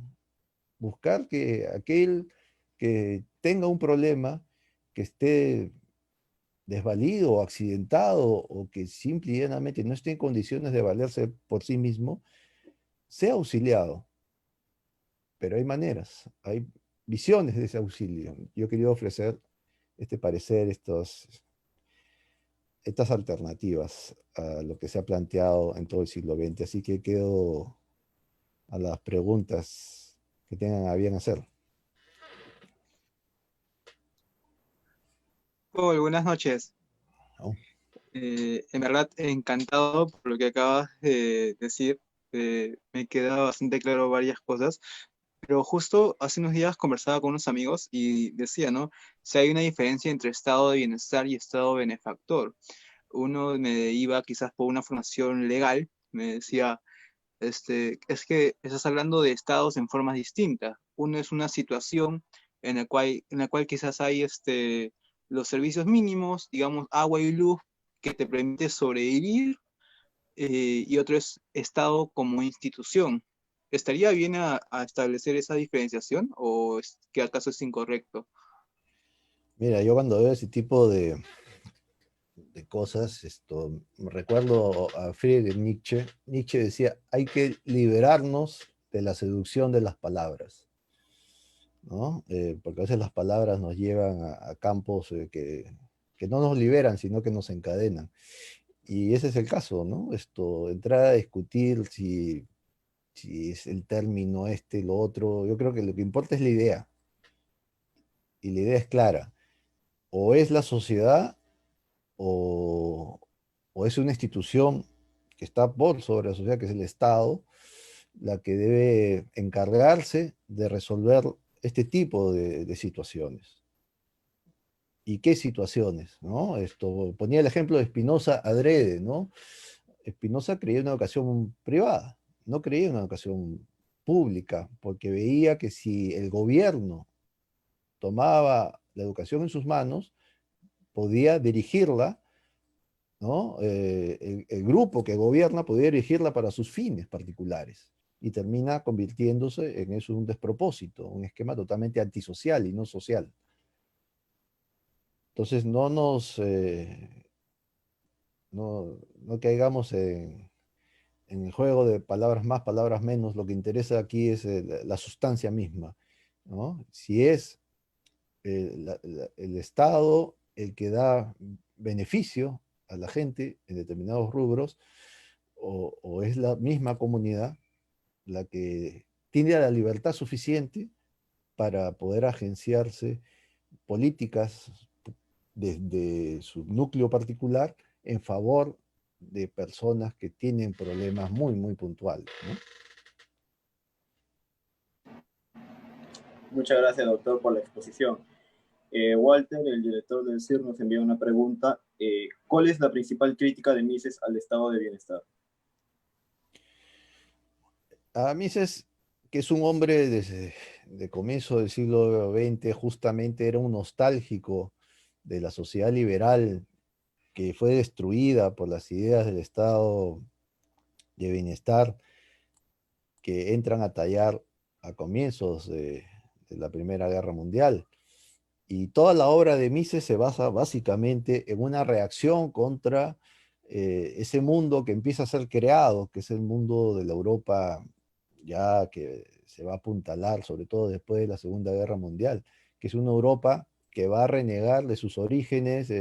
[SPEAKER 1] buscar que aquel que tenga un problema, que esté desvalido o accidentado o que simple y llanamente no esté en condiciones de valerse por sí mismo, sea auxiliado. Pero hay maneras, hay visiones de ese auxilio. Yo quería ofrecer este parecer, estas alternativas a lo que se ha planteado en todo el siglo XX. Así que quedo a las preguntas que tengan a bien hacer.
[SPEAKER 3] Paul, buenas noches.
[SPEAKER 1] ¿No?
[SPEAKER 3] En verdad, encantado por lo que acabas de decir. Me queda bastante claro varias cosas, pero justo hace unos días conversaba con unos amigos y decía, ¿no? Si hay una diferencia entre estado de bienestar y estado benefactor. Uno me iba quizás por una formación legal, me decía, es que estás hablando de estados en formas distintas. Uno es una situación en la cual quizás hay los servicios mínimos, digamos agua y luz, que te permite sobrevivir, y otro es estado como institución. ¿Estaría bien a establecer esa diferenciación o es que acaso es incorrecto?
[SPEAKER 1] Mira, yo cuando veo ese tipo de cosas, recuerdo a Friedrich Nietzsche. Nietzsche decía, hay que liberarnos de la seducción de las palabras, ¿no? Porque a veces las palabras nos llevan a campos que no nos liberan, sino que nos encadenan. Y ese es el caso, ¿no? Entrar a discutir si es el término este, lo otro, yo creo que lo que importa es la idea, y la idea es clara. O es la sociedad o, o es una institución que está por sobre la sociedad, que es el Estado, la que debe encargarse de resolver este tipo de situaciones. ¿Y qué situaciones? ¿No? Ponía el ejemplo de Spinoza adrede, ¿no? Spinoza creía en una educación privada, no creía en una educación pública, porque veía que si el gobierno tomaba la educación en sus manos, podía dirigirla, ¿no? El grupo que gobierna podía dirigirla para sus fines particulares y termina convirtiéndose en eso un despropósito, un esquema totalmente antisocial y no social. Entonces no caigamos en el juego de palabras más, palabras menos. Lo que interesa aquí es la sustancia misma, ¿no? Si es el Estado el que da beneficio a la gente en determinados rubros, o es la misma comunidad la que tiene la libertad suficiente para poder agenciarse políticas desde su núcleo particular en favor de personas que tienen problemas muy, muy puntuales, ¿no?
[SPEAKER 2] Muchas gracias, doctor, por la exposición. Walter, el director del CIR, nos envía una pregunta. ¿Cuál es la principal crítica de Mises al estado de bienestar?
[SPEAKER 1] A Mises, que es un hombre de comienzo del siglo XX, justamente era un nostálgico de la sociedad liberal que fue destruida por las ideas del estado de bienestar que entran a tallar a comienzos de la Primera Guerra Mundial. Y toda la obra de Mises se basa básicamente en una reacción contra ese mundo que empieza a ser creado, que es el mundo de la Europa ya que se va a apuntalar, sobre todo después de la Segunda Guerra Mundial, que es una Europa que va a renegar de sus orígenes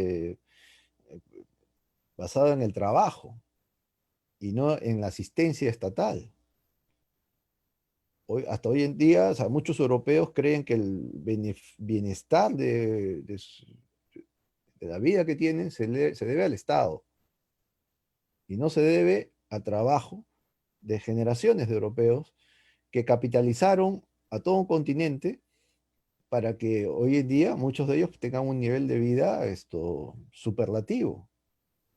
[SPEAKER 1] basada en el trabajo y no en la asistencia estatal. Hasta hoy en día, o sea, muchos europeos creen que el bienestar de la vida que tienen se debe al Estado y no se debe al trabajo de generaciones de europeos que capitalizaron a todo un continente para que hoy en día muchos de ellos tengan un nivel de vida superlativo,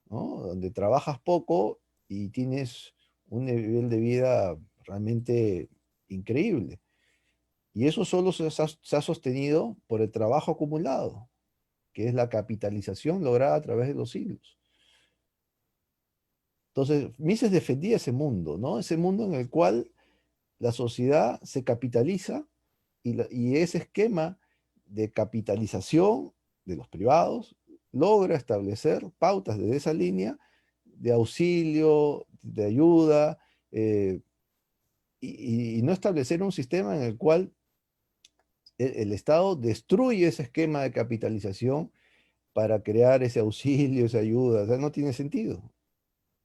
[SPEAKER 1] ¿no? Donde trabajas poco y tienes un nivel de vida realmente increíble. Y eso solo se ha sostenido por el trabajo acumulado, que es la capitalización lograda a través de los siglos. Entonces, Mises defendía ese mundo, ¿no? Ese mundo en el cual la sociedad se capitaliza y ese esquema de capitalización de los privados logra establecer pautas de esa línea de auxilio, de ayuda, y no establecer un sistema en el cual el Estado destruye ese esquema de capitalización para crear ese auxilio, esa ayuda. O sea, no tiene sentido.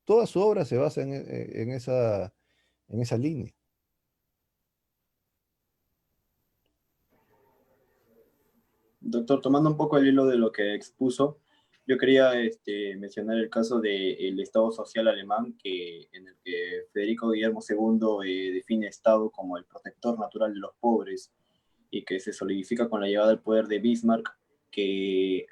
[SPEAKER 1] Toda su obra se basa en esa línea.
[SPEAKER 2] Doctor, tomando un poco el hilo de lo que expuso, yo quería mencionar el caso del Estado social alemán, en el que Federico Guillermo II define Estado como el protector natural de los pobres y que se solidifica con la llegada al poder de Bismarck, que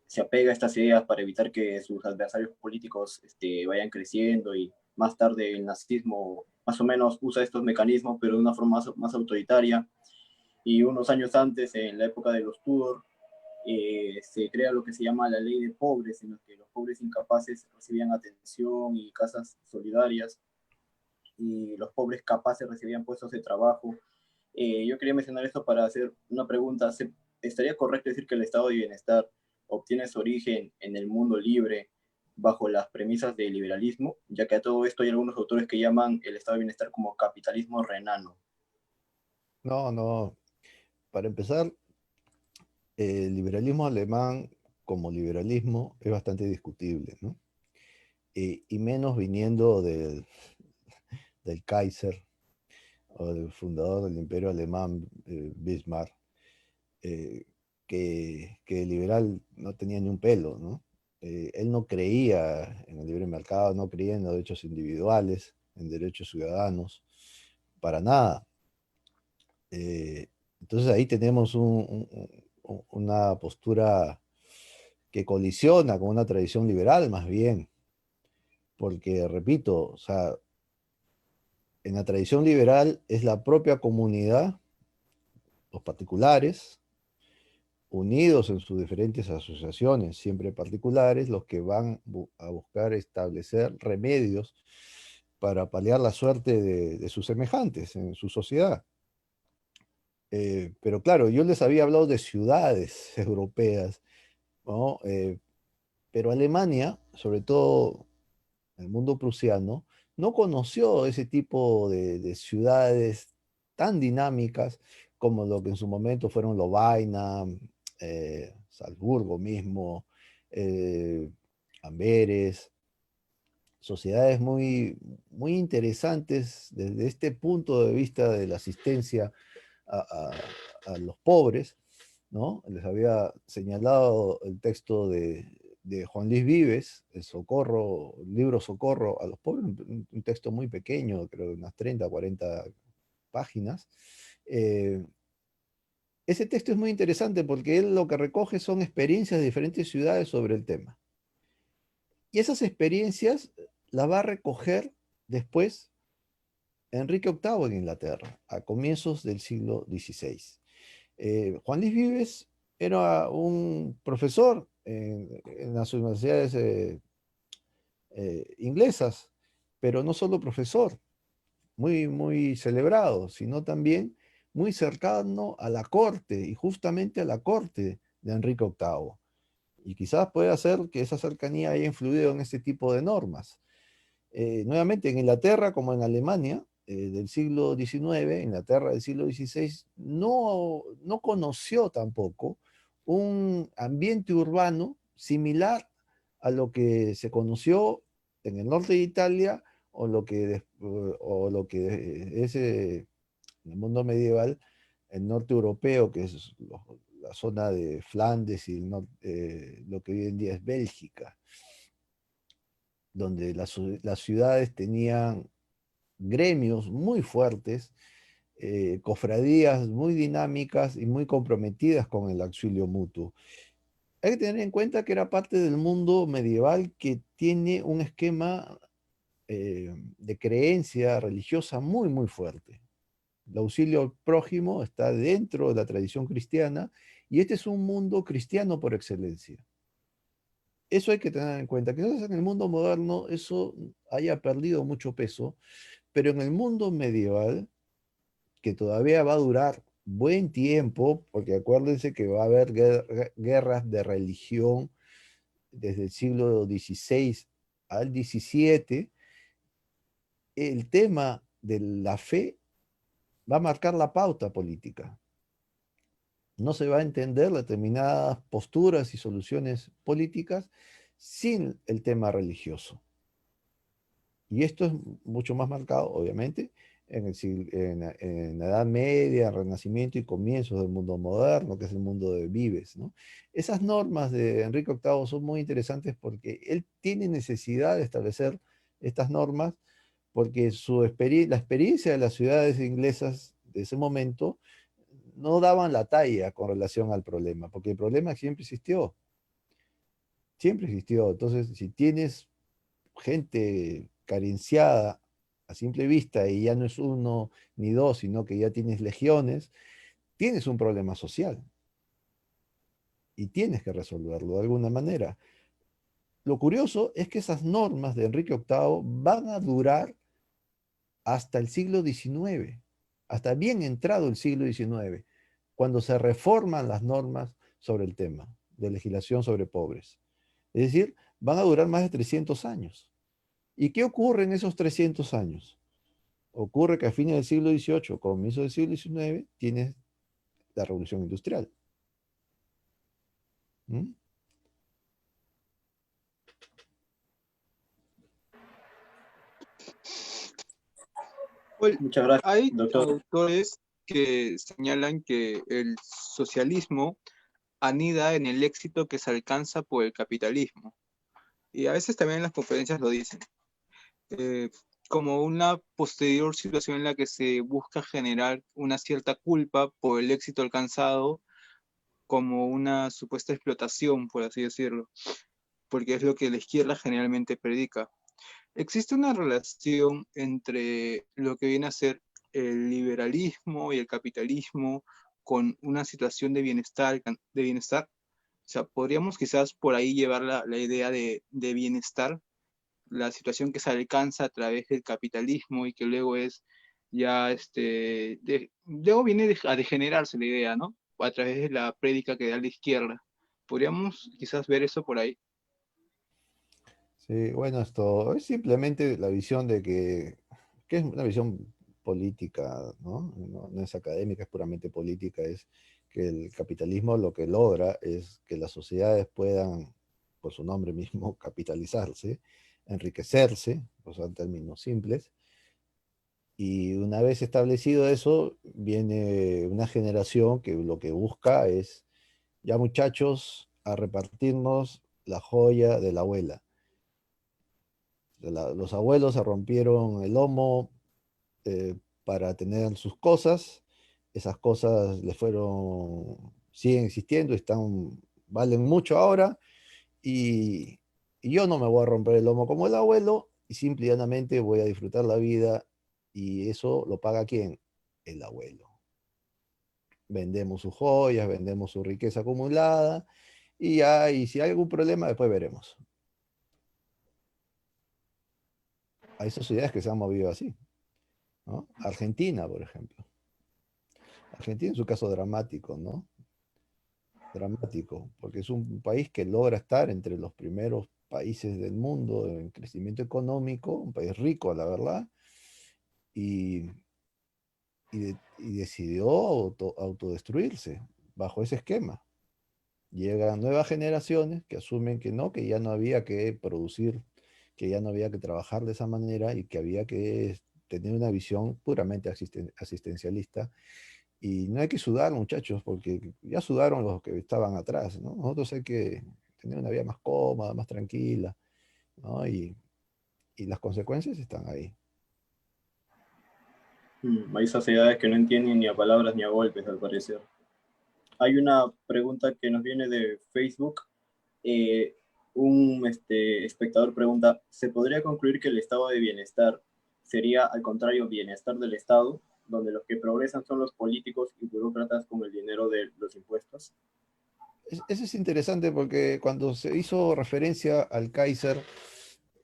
[SPEAKER 2] se apega a estas ideas para evitar que sus adversarios políticos vayan creciendo, y más tarde el nazismo más o menos usa estos mecanismos, pero de una forma más autoritaria. Y unos años antes, en la época de los Tudor, se crea lo que se llama la ley de pobres, en la que los pobres incapaces recibían atención y casas solidarias, y los pobres capaces recibían puestos de trabajo. Yo quería mencionar esto para hacer una pregunta. ¿Estaría correcto decir que el estado de bienestar obtiene su origen en el mundo libre bajo las premisas del liberalismo? Ya que a todo esto hay algunos autores que llaman el estado de bienestar como capitalismo renano.
[SPEAKER 1] No, no. Para empezar, el liberalismo alemán como liberalismo es bastante discutible, ¿no? Y menos viniendo del Kaiser o del fundador del Imperio Alemán, Bismarck, eh, que liberal no tenía ni un pelo, ¿no? Él no creía en el libre mercado, no creía en los derechos individuales, en derechos ciudadanos, para nada. Eh, entonces ahí tenemos una postura que colisiona con una tradición liberal más bien, porque repito, o sea, en la tradición liberal es la propia comunidad, los particulares, unidos en sus diferentes asociaciones, siempre particulares, los que van a buscar establecer remedios para paliar la suerte de sus semejantes en su sociedad. Pero claro, yo les había hablado de ciudades europeas, ¿no? Pero Alemania, sobre todo el mundo prusiano, no conoció ese tipo de ciudades tan dinámicas como lo que en su momento fueron Lovaina, Salzburgo mismo, eh, Amberes, sociedades muy, muy interesantes desde este punto de vista de la asistencia a, a los pobres, ¿no? Les había señalado el texto de Juan Luis Vives, el Socorro, el libro Socorro a los pobres, un texto muy pequeño, creo de unas 30, 40 páginas. Eh, Ese texto es muy interesante porque él lo que recoge son experiencias de diferentes ciudades sobre el tema. Y esas experiencias las va a recoger después Enrique VIII en Inglaterra, a comienzos del siglo XVI. Juan Luis Vives era un profesor en las universidades inglesas, pero no solo profesor, muy, muy celebrado, sino también muy cercano a la corte y justamente a la corte de Enrique VIII. Y quizás puede ser que esa cercanía haya influido en este tipo de normas. Nuevamente, en Inglaterra como en Alemania del siglo XIX, Inglaterra del siglo XVI, no conoció tampoco un ambiente urbano similar a lo que se conoció en el norte de Italia o lo que es en el mundo medieval, el norte europeo, que es la zona de Flandes y lo que hoy en día es Bélgica, donde las ciudades tenían gremios muy fuertes cofradías muy dinámicas y muy comprometidas con el auxilio mutuo. Hay que tener en cuenta que era parte del mundo medieval que tiene un esquema de creencia religiosa muy, muy fuerte. El auxilio al prójimo está dentro de la tradición cristiana y este es un mundo cristiano por excelencia. Eso hay que tener en cuenta. Quizás en el mundo moderno eso haya perdido mucho peso, pero en el mundo medieval, que todavía va a durar buen tiempo, porque acuérdense que va a haber guerras de religión desde el siglo XVI al XVII, el tema de la fe va a marcar la pauta política. No se va a entender determinadas posturas y soluciones políticas sin el tema religioso. Y esto es mucho más marcado, obviamente, en la Edad Media, Renacimiento y comienzos del mundo moderno, que es el mundo de Vives, ¿no? Esas normas de Enrique VIII son muy interesantes porque él tiene necesidad de establecer estas normas porque la experiencia de las ciudades inglesas de ese momento no daban la talla con relación al problema, porque el problema siempre existió, siempre existió. Entonces, si tienes gente carenciada a simple vista y ya no es uno ni dos, sino que ya tienes legiones, tienes un problema social y tienes que resolverlo de alguna manera. Lo curioso es que esas normas de Enrique VIII van a durar hasta el siglo XIX, hasta bien entrado el siglo XIX, cuando se reforman las normas sobre el tema de legislación sobre pobres. Es decir, van a durar más de 300 años. ¿Y qué ocurre en esos 300 años? Ocurre que a fines del siglo XVIII, comienzo del siglo XIX, tienes la revolución industrial. ¿Mm?
[SPEAKER 3] Well,
[SPEAKER 2] Muchas gracias,
[SPEAKER 3] hay
[SPEAKER 2] doctor.
[SPEAKER 3] autores que señalan que el socialismo anida en el éxito que se alcanza por el capitalismo. Y a veces también en las conferencias lo dicen. eh, Como una posterior situación en la que se busca generar una cierta culpa por el éxito alcanzado, como una supuesta explotación, por así decirlo, porque es lo que la izquierda generalmente predica. ¿Existe una relación entre lo que viene a ser el liberalismo y el capitalismo con una situación de bienestar? O sea, podríamos quizás por ahí llevar la idea de bienestar, la situación que se alcanza a través del capitalismo y que luego es ya, luego viene a degenerarse la idea, ¿no? A través de la prédica que da la izquierda. Podríamos quizás ver eso por ahí.
[SPEAKER 1] Sí, bueno, esto es simplemente la visión de que es una visión política, ¿no? No es académica, es puramente política, es que el capitalismo lo que logra es que las sociedades puedan, por su nombre mismo, capitalizarse, enriquecerse, o sea, en términos simples, y una vez establecido eso, viene una generación que lo que busca es, ya muchachos, a repartirnos la joya de la abuela. Los abuelos se rompieron el lomo para tener sus cosas. Esas cosas siguen existiendo, valen mucho ahora. Y, y yo no me voy a romper el lomo como el abuelo y simple y llanamente voy a disfrutar la vida. Y eso lo paga ¿quién? El abuelo. Vendemos sus joyas, vendemos su riqueza acumulada y ya, y si hay algún problema, después veremos. Hay sociedades que se han movido así, ¿no? Argentina, por ejemplo. Argentina es un caso dramático, ¿no? Dramático, porque es un país que logra estar entre los primeros países del mundo en crecimiento económico, un país rico, la verdad, y, y decidió autodestruirse bajo ese esquema. Llegan nuevas generaciones que asumen que no, que ya no había que producir, que ya no había que trabajar de esa manera y que había que tener una visión puramente asistencialista. Y no hay que sudar, muchachos, porque ya sudaron los que estaban atrás, ¿no? Nosotros hay que tener una vida más cómoda, más tranquila, ¿no? Y las consecuencias están ahí.
[SPEAKER 2] Hay sociedades que no entienden ni a palabras ni a golpes, al parecer. Hay una pregunta que nos viene de Facebook. Eh, un espectador pregunta, ¿se podría concluir que el estado de bienestar sería, al contrario, bienestar del Estado, donde los que progresan son los políticos y burócratas con el dinero de los impuestos?
[SPEAKER 1] Eso es interesante porque cuando se hizo referencia al Kaiser,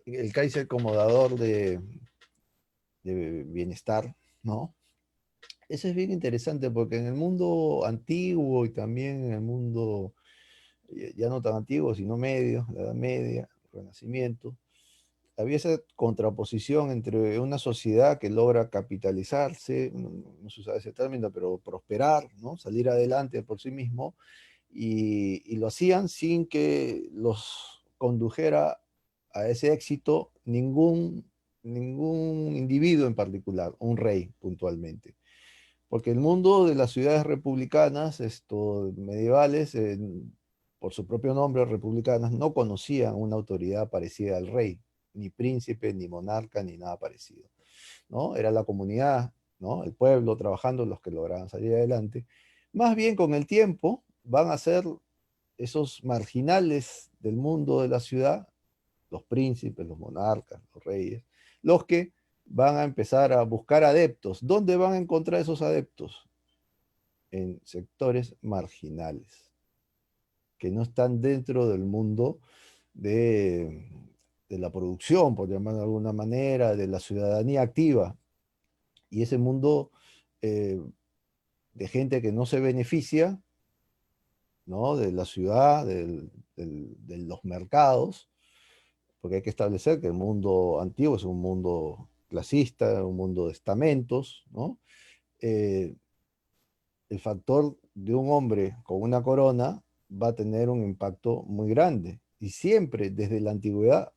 [SPEAKER 1] el Kaiser como dador de bienestar, ¿no? Eso es bien interesante porque en el mundo antiguo y también en el mundo ya no tan antiguo, sino medio, la Edad Media, Renacimiento, había esa contraposición entre una sociedad que logra capitalizarse, no se usa ese término, pero prosperar, ¿no? Salir adelante por sí mismo, y lo hacían sin que los condujera a ese éxito ningún individuo en particular, un rey puntualmente. Porque el mundo de las ciudades republicanas, medievales, por su propio nombre, republicanas, no conocían una autoridad parecida al rey, ni príncipe, ni monarca, ni nada parecido, ¿no? Era la comunidad, ¿no? El pueblo trabajando los que lograban salir adelante. Más bien con el tiempo van a ser esos marginales del mundo de la ciudad, los príncipes, los monarcas, los reyes, los que van a empezar a buscar adeptos. ¿Dónde van a encontrar esos adeptos? En sectores marginales, que no están dentro del mundo de, de la producción, por llamarlo de alguna manera, de la ciudadanía activa. Y ese mundo eh, de gente que no se beneficia, ¿no? De la ciudad, de los mercados, porque hay que establecer que el mundo antiguo es un mundo clasista, un mundo de estamentos, ¿no? Eh, el factor de un hombre con una corona va a tener un impacto muy grande. Y siempre, desde la antigüedad,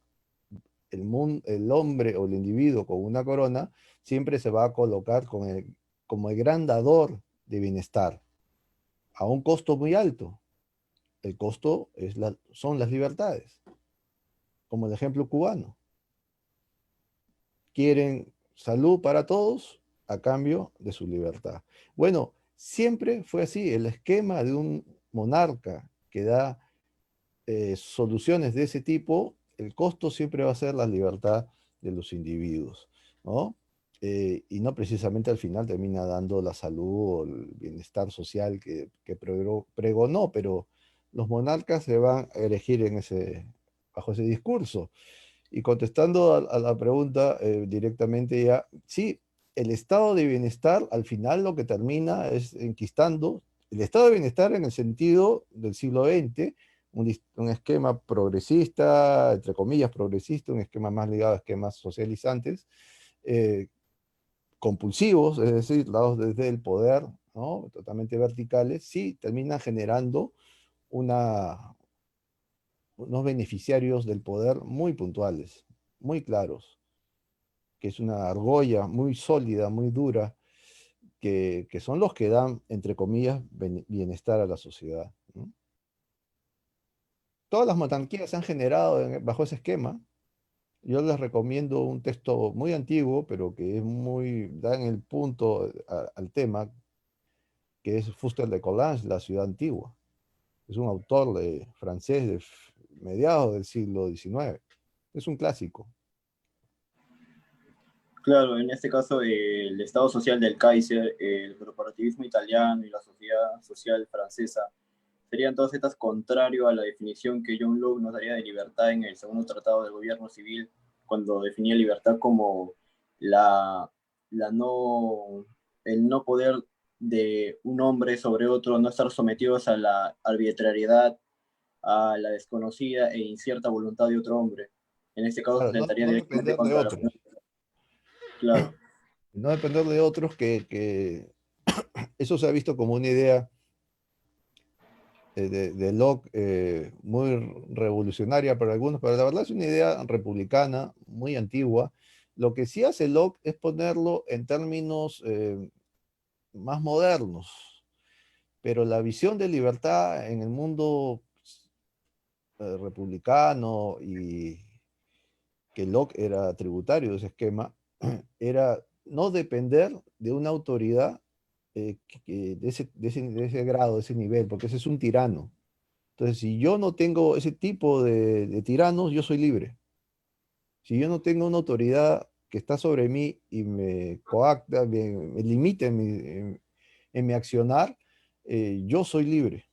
[SPEAKER 1] el hombre o el individuo con una corona siempre se va a colocar como el gran dador de bienestar, a un costo muy alto. El costo son las libertades, como el ejemplo cubano. Quieren salud para todos a cambio de su libertad. Bueno, siempre fue así. El esquema de un monarca que da soluciones de ese tipo, el costo siempre va a ser la libertad de los individuos, ¿no? Y no precisamente al final termina dando la salud o el bienestar social que pregonó, pero los monarcas se van a elegir bajo ese discurso. Y contestando a la pregunta directamente ya, sí, el estado de bienestar al final lo que termina es enquistando el estado de bienestar en el sentido del siglo XX, un esquema progresista, entre comillas progresista, un esquema más ligado a esquemas socializantes, eh, compulsivos, es decir, dados desde el poder, ¿no? Totalmente verticales, sí terminan generando una, unos beneficiarios del poder muy puntuales, muy claros, que es una argolla muy sólida, muy dura, que son los que dan, entre comillas, bienestar a la sociedad, ¿no? Todas las monarquías se han generado bajo ese esquema. Yo les recomiendo un texto muy antiguo, pero que da en el punto al tema, que es Fuster de Coulanges, La ciudad antigua. Es un autor francés de mediados del siglo XIX. Es un clásico.
[SPEAKER 2] Claro, en este caso el Estado social del Kaiser, el corporativismo italiano y la sociedad social francesa serían todas estas contrario a la definición que John Locke nos daría de libertad en el segundo tratado del gobierno civil, cuando definía libertad como la, la no, el no poder de un hombre sobre otro, no estar sometidos a la arbitrariedad, a la desconocida e incierta voluntad de otro hombre. En este caso se
[SPEAKER 1] Claro,
[SPEAKER 2] atentaría
[SPEAKER 1] no
[SPEAKER 2] directamente
[SPEAKER 1] depender de
[SPEAKER 2] contra la...
[SPEAKER 1] otros.
[SPEAKER 2] Claro,
[SPEAKER 1] No depender de otros que eso se ha visto como una idea de Locke muy revolucionaria para algunos, pero la verdad es una idea republicana muy antigua. Lo que sí hace Locke es ponerlo en términos más modernos, pero la visión de libertad en el mundo republicano y que Locke era tributario de ese esquema, era no depender de una autoridad de ese grado, de ese nivel, porque ese es un tirano. Entonces, si yo no tengo ese tipo de tiranos, yo soy libre. Si yo no tengo una autoridad que está sobre mí y me coacta, me limita en mi accionar, yo soy libre.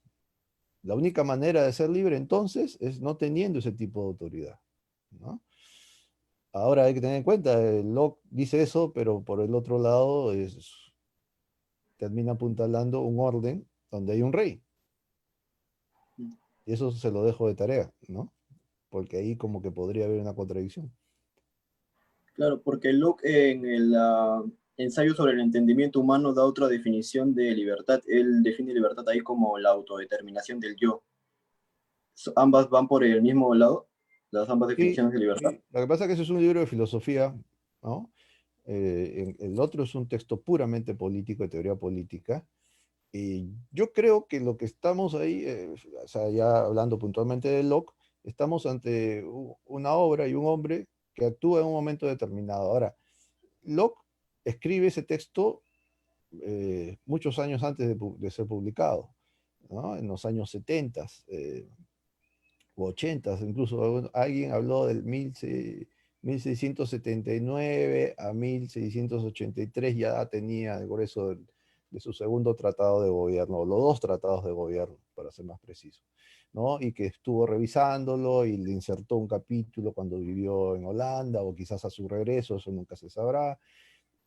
[SPEAKER 1] La única manera de ser libre entonces es no teniendo ese tipo de autoridad, ¿no? Ahora hay que tener en cuenta, Locke dice eso, pero por el otro lado termina apuntalando un orden donde hay un rey. Y eso se lo dejo de tarea, ¿no? Porque ahí como que podría haber una contradicción.
[SPEAKER 2] Claro, porque Locke en el ensayo sobre el entendimiento humano da otra definición de libertad. Él define libertad ahí como la autodeterminación del yo. Ambas van por el mismo lado, las ambas
[SPEAKER 1] Sí,
[SPEAKER 2] definiciones de libertad.
[SPEAKER 1] sí. Lo que pasa es que ese es un libro de filosofía, ¿no? El otro es un texto puramente político, de teoría política. Y yo creo que lo que estamos ahí, o sea, ya hablando puntualmente de Locke, estamos ante una obra y un hombre que actúa en un momento determinado. Ahora, Locke escribe ese texto muchos años antes de ser publicado, ¿no? En los años 70 o 80, incluso alguien habló del 1679 a 1683, ya tenía el grueso de su segundo tratado de gobierno, los dos tratados de gobierno, para ser más preciso, ¿no? Y que estuvo revisándolo y le insertó un capítulo cuando vivió en Holanda, o quizás a su regreso, eso nunca se sabrá.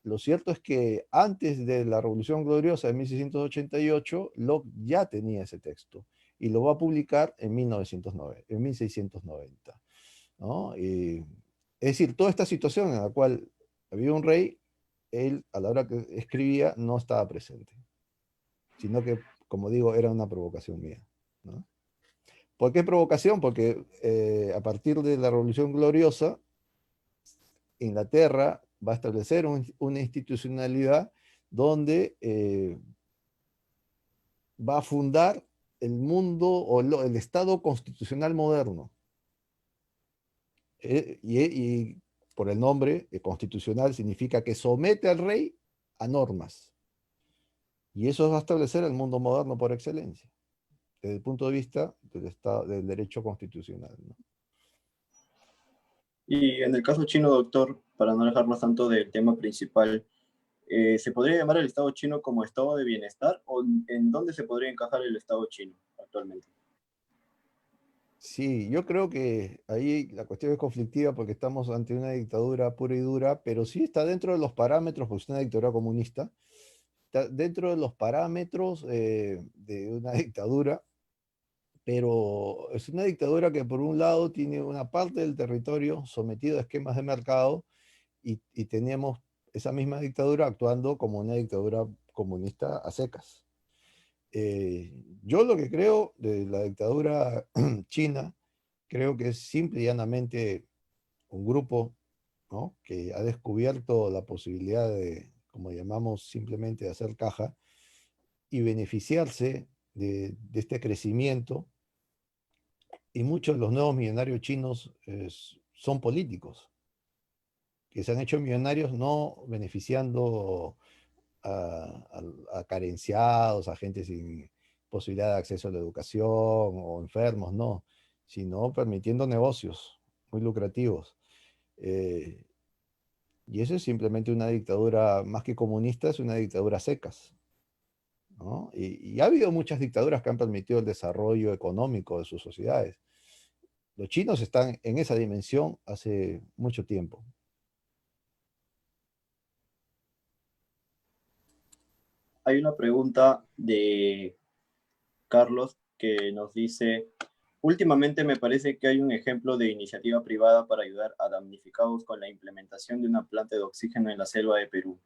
[SPEAKER 1] Lo cierto es que antes de la Revolución Gloriosa de 1688, Locke ya tenía ese texto y lo va a publicar en 1909, en 1690, ¿no? Es decir, toda esta situación en la cual había un rey, él a la hora que escribía no estaba presente, sino que, como digo, era una provocación mía, ¿no? ¿Por qué provocación? Porque a partir de la Revolución Gloriosa, Inglaterra va a establecer una institucionalidad donde va a fundar el mundo o el Estado constitucional moderno. Y por el nombre constitucional significa que somete al rey a normas. Y eso va a establecer el mundo moderno por excelencia, desde el punto de vista del Estado, del derecho constitucional, ¿no?
[SPEAKER 2] Y en el caso chino, doctor, para no alejarnos tanto del tema principal, ¿se podría llamar el Estado chino como Estado de bienestar o en dónde se podría encajar el Estado chino actualmente?
[SPEAKER 1] Sí, yo creo que ahí la cuestión es conflictiva porque estamos ante una dictadura pura y dura, pero sí está dentro de los parámetros, porque es una dictadura comunista, está dentro de los parámetros de una dictadura, pero es una dictadura que por un lado tiene una parte del territorio sometido a esquemas de mercado y tenemos esa misma dictadura actuando como una dictadura comunista a secas. Yo lo que creo de la dictadura china, creo que es simple y llanamente un grupo, ¿no?, que ha descubierto la posibilidad de, como llamamos simplemente, de hacer caja y beneficiarse de este crecimiento. Y muchos de los nuevos millonarios chinos son políticos, que se han hecho millonarios no beneficiando a carenciados, a gente sin posibilidad de acceso a la educación o enfermos, no, sino permitiendo negocios muy lucrativos. Eh, y eso es simplemente una dictadura más que comunista, es una dictadura a secas, ¿no? Y ha habido muchas dictaduras que han permitido el desarrollo económico de sus sociedades. Los chinos están en esa dimensión hace mucho tiempo.
[SPEAKER 2] Hay una pregunta de Carlos que nos dice, últimamente me parece que hay un ejemplo de iniciativa privada para ayudar a damnificados con la implementación de una planta de oxígeno en la selva de Perú,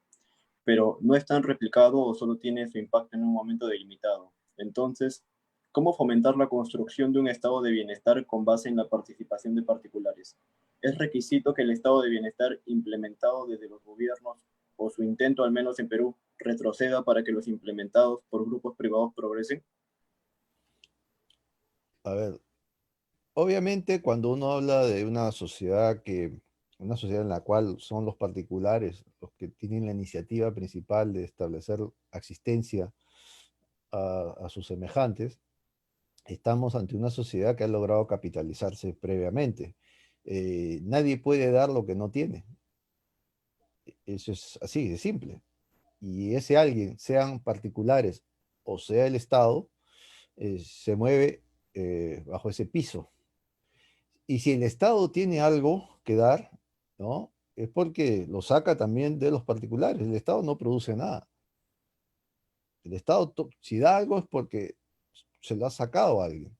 [SPEAKER 2] pero no es tan replicado o solo tiene su impacto en un momento delimitado. Entonces, ¿cómo fomentar la construcción de un estado de bienestar con base en la participación de particulares? ¿Es requisito que el estado de bienestar implementado desde los gobiernos, o su intento al menos en Perú, retroceda para que los implementados por grupos privados progresen?
[SPEAKER 1] A ver, obviamente cuando uno habla de una sociedad que una sociedad en la cual son los particulares los que tienen la iniciativa principal de establecer asistencia a sus semejantes, estamos ante una sociedad que ha logrado capitalizarse previamente. Nadie puede dar lo que no tiene. Eso es así de simple. Y ese alguien, sean particulares o sea el Estado, se mueve bajo ese piso. Y si el Estado tiene algo que dar, ¿no? Es porque lo saca también de los particulares. El Estado no produce nada. El Estado, si da algo es porque se lo ha sacado a alguien.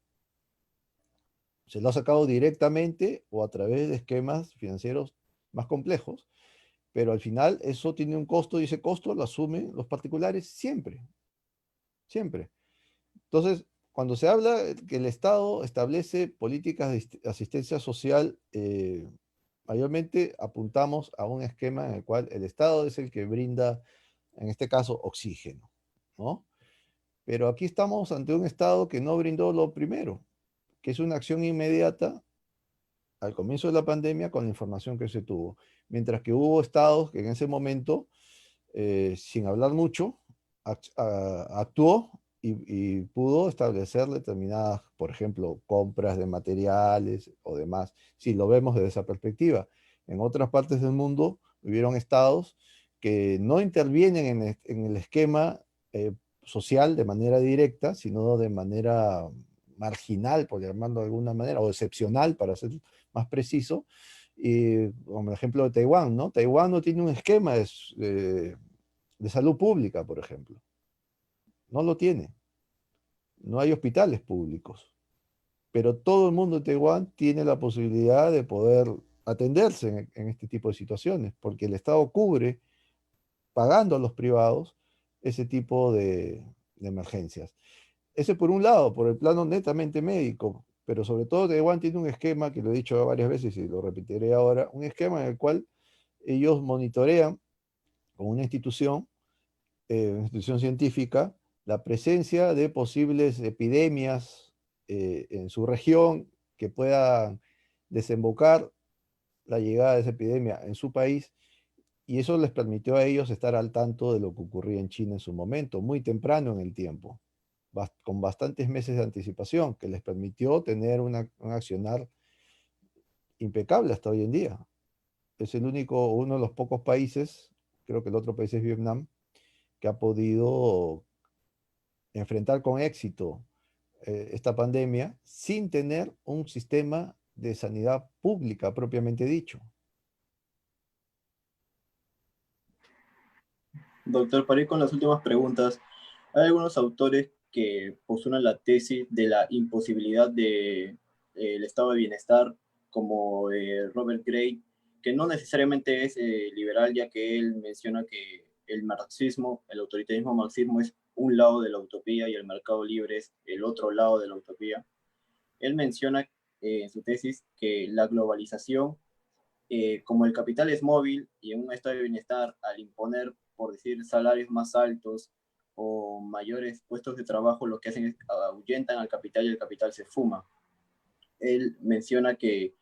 [SPEAKER 1] Se lo ha sacado directamente o a través de esquemas financieros más complejos, pero al final eso tiene un costo y ese costo lo asumen los particulares siempre, siempre. Entonces, cuando se habla que el Estado establece políticas de asistencia social, mayormente apuntamos a un esquema en el cual el Estado es el que brinda, en este caso, oxígeno, ¿no? Pero aquí estamos ante un Estado que no brindó lo primero, que es una acción inmediata al comienzo de la pandemia con la información que se tuvo. Mientras que hubo estados que en ese momento, sin hablar mucho, actuó y pudo establecer determinadas, por ejemplo, compras de materiales o demás, si lo vemos desde esa perspectiva. En otras partes del mundo hubieron estados que no intervienen en el esquema social de manera directa, sino de manera marginal, por llamarlo de alguna manera, o excepcional, para ser más preciso, y como el ejemplo de Taiwán, ¿no? Taiwán no tiene un esquema de salud pública, por ejemplo. No lo tiene. No hay hospitales públicos. Pero todo el mundo en Taiwán tiene la posibilidad de poder atenderse en este tipo de situaciones, porque el Estado cubre, pagando a los privados, ese tipo de emergencias. Ese por un lado, por el plano netamente médico, pero sobre todo Taiwán tiene un esquema, que lo he dicho varias veces y lo repetiré ahora, un esquema en el cual ellos monitorean con una institución científica, la presencia de posibles epidemias en su región que puedan desembocar la llegada de esa epidemia en su país, y eso les permitió a ellos estar al tanto de lo que ocurría en China en su momento, muy temprano en el tiempo, con bastantes meses de anticipación, que les permitió tener un accionar impecable hasta hoy en día. Es el único, uno de los pocos países, creo que el otro país es Vietnam, que ha podido enfrentar con éxito esta pandemia sin tener un sistema de sanidad pública propiamente dicho.
[SPEAKER 2] Doctor, para ir con las últimas preguntas, hay algunos autores que postulan la tesis de la imposibilidad del estado de bienestar, como Robert Gray, que no necesariamente es liberal, ya que él menciona que el marxismo, el autoritarismo marxismo es un lado de la utopía y el mercado libre es el otro lado de la utopía. Él menciona en su tesis que la globalización, como el capital es móvil y en un estado de bienestar, al imponer, por decir, salarios más altos o mayores puestos de trabajo, lo que hacen es ahuyentan al capital y el capital se fuma. Él menciona que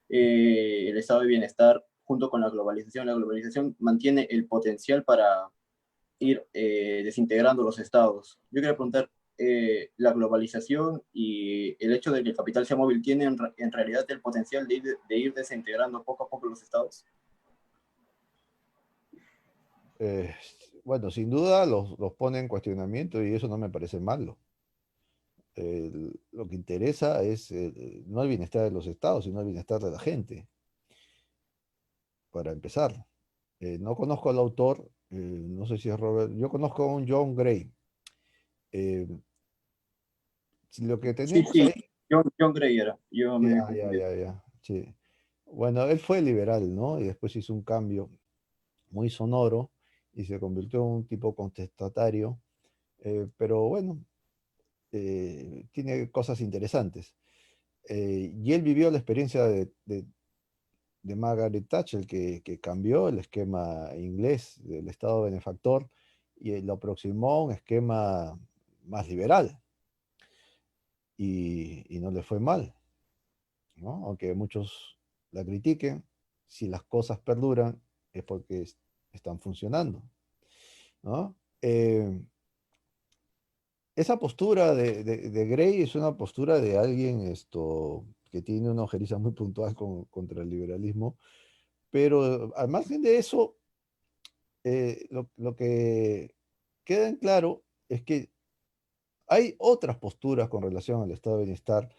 [SPEAKER 2] el estado de bienestar, junto con la globalización mantiene el potencial para ir desintegrando los estados. Yo quería preguntar, la globalización y el hecho de que el capital sea móvil tiene en realidad el potencial de ir desintegrando poco a poco los estados.
[SPEAKER 1] Eh, bueno, sin duda los pone en cuestionamiento y eso no me parece malo. Lo que interesa es no el bienestar de los estados, sino el bienestar de la gente, para empezar. No conozco al autor, no sé si es Robert, yo conozco a un John Gray. Eh, si lo que
[SPEAKER 2] Sí,
[SPEAKER 1] tenemos
[SPEAKER 2] sí,
[SPEAKER 1] ahí,
[SPEAKER 2] John Gray era, yo me he confundido.
[SPEAKER 1] sí. Bueno, él fue liberal, ¿no? Y después hizo un cambio muy sonoro y se convirtió en un tipo contestatario, pero bueno, tiene cosas interesantes. Y él vivió la experiencia de Margaret Thatcher, que cambió el esquema inglés del Estado benefactor y lo aproximó a un esquema más liberal, y no le fue mal, ¿no? Aunque muchos la critiquen, si las cosas perduran es porque están funcionando, ¿no? Esa postura de Gray es una postura de alguien que tiene una ojeriza muy puntual contra el liberalismo, pero al margen de eso, lo que queda en claro es que hay otras posturas con relación al estado de bienestar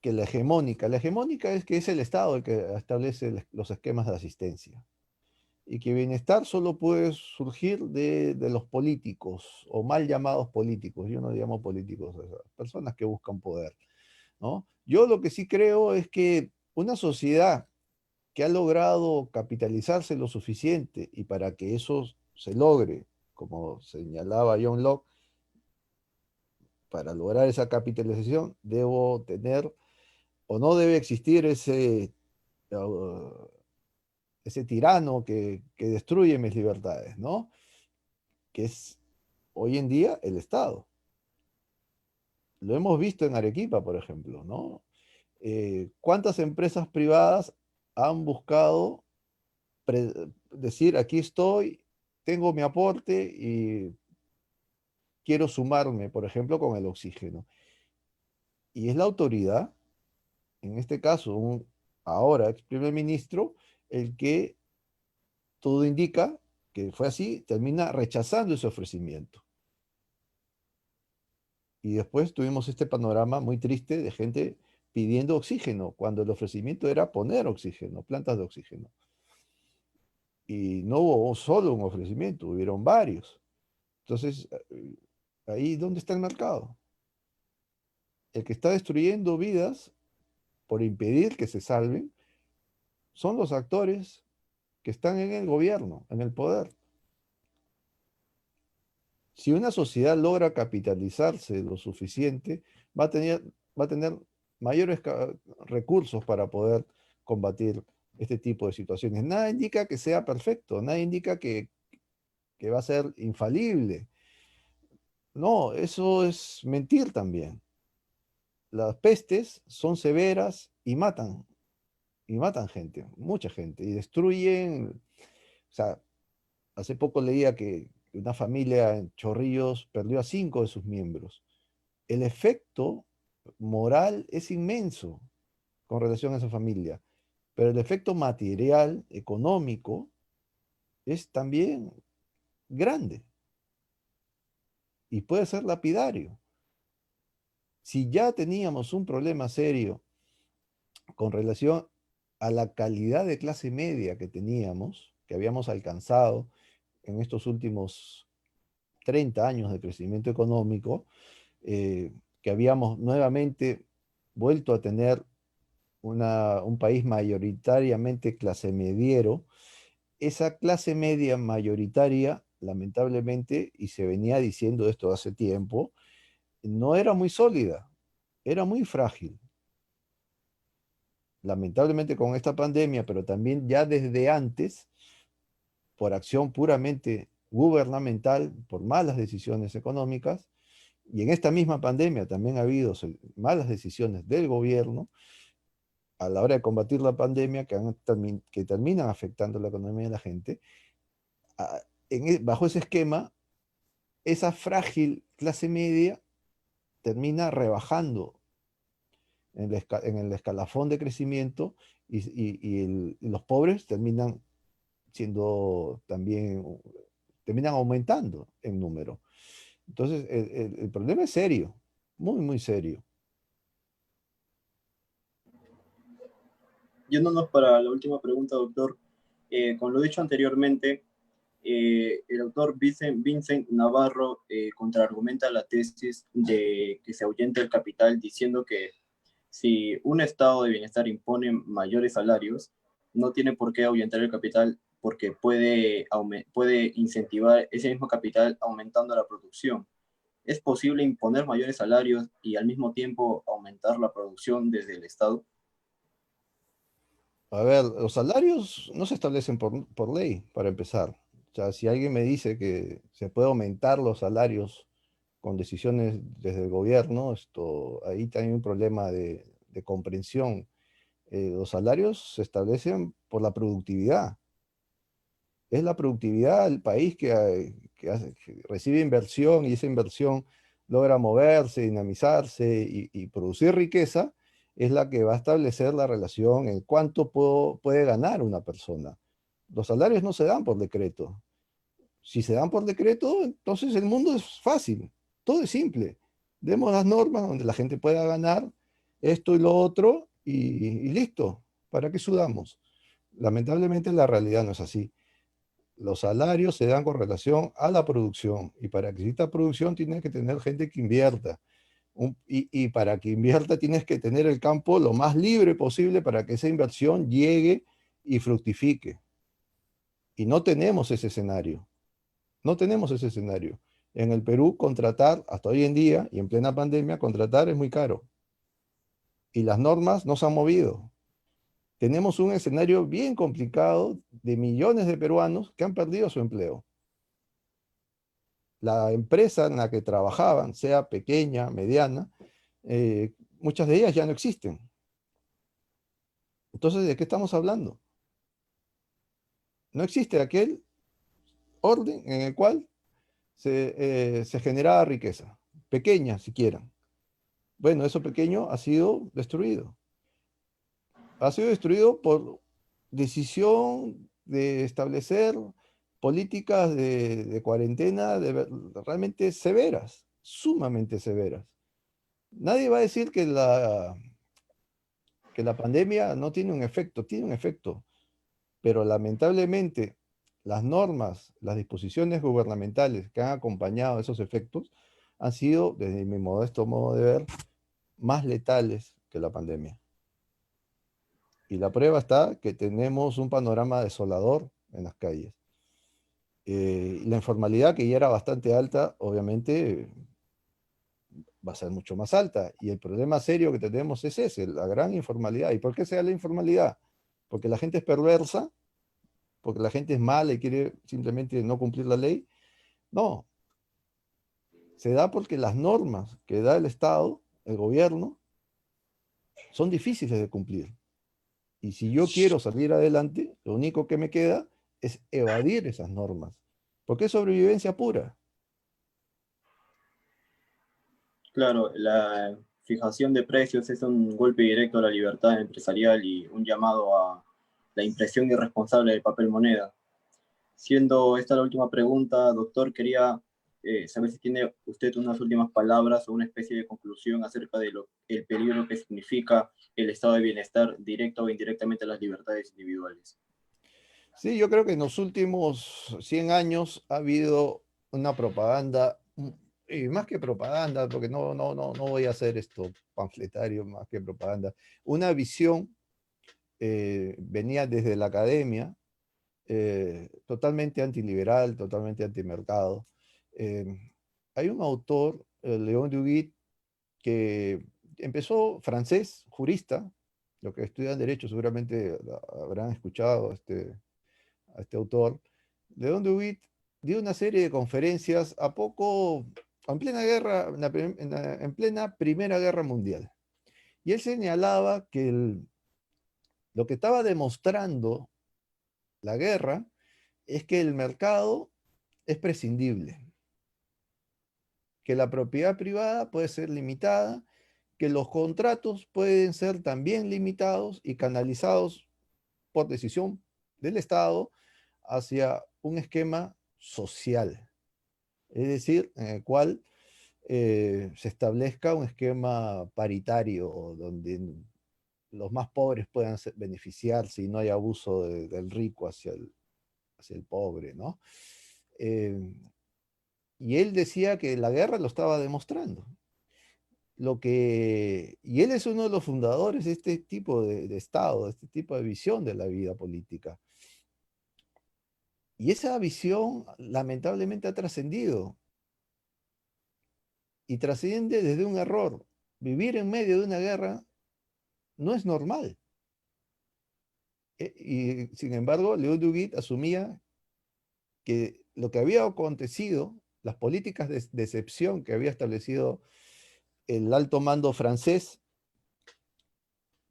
[SPEAKER 1] que la hegemónica. La hegemónica es que es el Estado el que establece los esquemas de asistencia y que bienestar solo puede surgir de los políticos o mal llamados políticos. Yo no llamo políticos a esas personas que buscan poder, ¿no? Yo lo que sí creo es que una sociedad que ha logrado capitalizarse lo suficiente y para que eso se logre, como señalaba John Locke, para lograr esa capitalización debo tener o no debe existir uh, ese tirano que destruye mis libertades, ¿no? Que es hoy en día el Estado. Lo hemos visto en Arequipa, por ejemplo, ¿no? ¿Cuántas empresas privadas han buscado decir, aquí estoy, tengo mi aporte y quiero sumarme, por ejemplo, con el oxígeno? Y es la autoridad, en este caso, ahora ex primer ministro, el que todo indica que fue así, termina rechazando ese ofrecimiento. Y después tuvimos este panorama muy triste de gente pidiendo oxígeno, cuando el ofrecimiento era poner oxígeno, plantas de oxígeno. Y no hubo solo un ofrecimiento, hubieron varios. Entonces, ahí, ¿dónde está el mercado? El que está destruyendo vidas por impedir que se salven son los actores que están en el gobierno, en el poder. Si una sociedad logra capitalizarse lo suficiente, va a tener mayores recursos para poder combatir este tipo de situaciones. Nada indica que sea perfecto, nada indica que va a ser infalible. No, eso es mentir también. Las pestes son severas y matan gente, mucha gente, y destruyen. O sea, hace poco leía que una familia en Chorrillos perdió a 5 de sus miembros. El efecto moral es inmenso con relación a esa familia, pero el efecto material, económico, es también grande y puede ser lapidario. Si ya teníamos un problema serio con relación a la calidad de clase media que teníamos, que habíamos alcanzado en estos últimos 30 años de crecimiento económico, que habíamos nuevamente vuelto a tener un país mayoritariamente clase mediero, esa clase media mayoritaria, lamentablemente, y se venía diciendo esto hace tiempo, no era muy sólida, era muy frágil. Lamentablemente con esta pandemia, pero también ya desde antes, por acción puramente gubernamental, por malas decisiones económicas, y en esta misma pandemia también ha habido malas decisiones del gobierno a la hora de combatir la pandemia que terminan afectando la economía de la gente. Bajo ese esquema, esa frágil clase media termina rebajando en el escalafón de crecimiento y los pobres terminan aumentando en número. Entonces, el problema es serio, muy, muy serio.
[SPEAKER 2] Yéndonos para la última pregunta, doctor, con lo dicho anteriormente, el autor Vincent Navarro contraargumenta la tesis de que se ahuyenta el capital diciendo que si un estado de bienestar impone mayores salarios, no tiene por qué ahuyentar el capital porque puede incentivar ese mismo capital aumentando la producción. ¿Es posible imponer mayores salarios y al mismo tiempo aumentar la producción desde el Estado?
[SPEAKER 1] A ver, los salarios no se establecen por ley, para empezar. O sea, si alguien me dice que se puede aumentar los salarios con decisiones desde el gobierno, ahí hay un problema de comprensión Los salarios se establecen por la productividad. Es la productividad del país que recibe inversión y esa inversión logra moverse, dinamizarse y producir riqueza, es la que va a establecer la relación en cuánto puede ganar una persona. Los salarios no se dan por decreto. Si se dan por decreto, entonces el mundo es fácil, todo es simple. Demos las normas donde la gente pueda ganar esto y lo otro y listo. ¿Para qué sudamos? Lamentablemente la realidad no es así. Los salarios se dan con relación a la producción y para que exista producción tienes que tener gente que invierta. Y para que invierta tienes que tener el campo lo más libre posible para que esa inversión llegue y fructifique. Y no tenemos ese escenario. No tenemos ese escenario. En el Perú, contratar, hasta hoy en día, y en plena pandemia, contratar es muy caro. Y las normas no se han movido. Tenemos un escenario bien complicado de millones de peruanos que han perdido su empleo. La empresa en la que trabajaban, sea pequeña, mediana, muchas de ellas ya no existen. Entonces, ¿de qué estamos hablando? No existe aquel orden en el cual se generaba riqueza, pequeña siquiera. Bueno, eso pequeño ha sido destruido. Ha sido destruido por decisión de establecer políticas de cuarentena realmente severas, sumamente severas. Nadie va a decir que la pandemia no tiene un efecto, tiene un efecto, pero lamentablemente las normas, las disposiciones gubernamentales que han acompañado esos efectos han sido, desde mi modesto modo de ver, más letales que la pandemia. Y la prueba está que tenemos un panorama desolador en las calles. La informalidad, que ya era bastante alta, obviamente va a ser mucho más alta. Y el problema serio que tenemos es ese, la gran informalidad. ¿Y por qué se da la informalidad? Porque la gente es perversa, porque la gente es mala y quiere simplemente no cumplir la ley. No, se da porque las normas que da el Estado, el gobierno, son difíciles de cumplir. Y si yo quiero salir adelante, lo único que me queda es evadir esas normas, porque es sobrevivencia pura.
[SPEAKER 2] Claro, la fijación de precios es un golpe directo a la libertad empresarial y un llamado a la impresión irresponsable del papel moneda. Siendo esta la última pregunta, doctor, quería saber si tiene usted unas últimas palabras o una especie de conclusión acerca de el peligro que significa el estado de bienestar directo o indirectamente a las libertades individuales.
[SPEAKER 1] Sí, yo creo que en los últimos 100 años ha habido una propaganda, y más que propaganda, porque no voy a hacer esto panfletario, más que propaganda, una visión venía desde la academia, totalmente antiliberal, totalmente antimercado. Eh, Hay un autor, León Duguit, que empezó francés, jurista, los que estudian derecho seguramente habrán escuchado a este autor. León Duguit dio una serie de conferencias en plena guerra, en plena Primera Guerra Mundial. Y él señalaba que lo que estaba demostrando la guerra es que el mercado es prescindible, que la propiedad privada puede ser limitada, que los contratos pueden ser también limitados y canalizados por decisión del Estado hacia un esquema social, es decir, en el cual se establezca un esquema paritario donde los más pobres puedan beneficiarse y no hay abuso del rico hacia el pobre, ¿no? Eh, y él decía que la guerra lo estaba demostrando. Y él es uno de los fundadores de este tipo de Estado, de este tipo de visión de la vida política. Y esa visión lamentablemente ha trascendido y trasciende desde un error. Vivir en medio de una guerra no es normal. Y sin embargo, León Duguit asumía que lo que había acontecido, las políticas de excepción que había establecido el alto mando francés,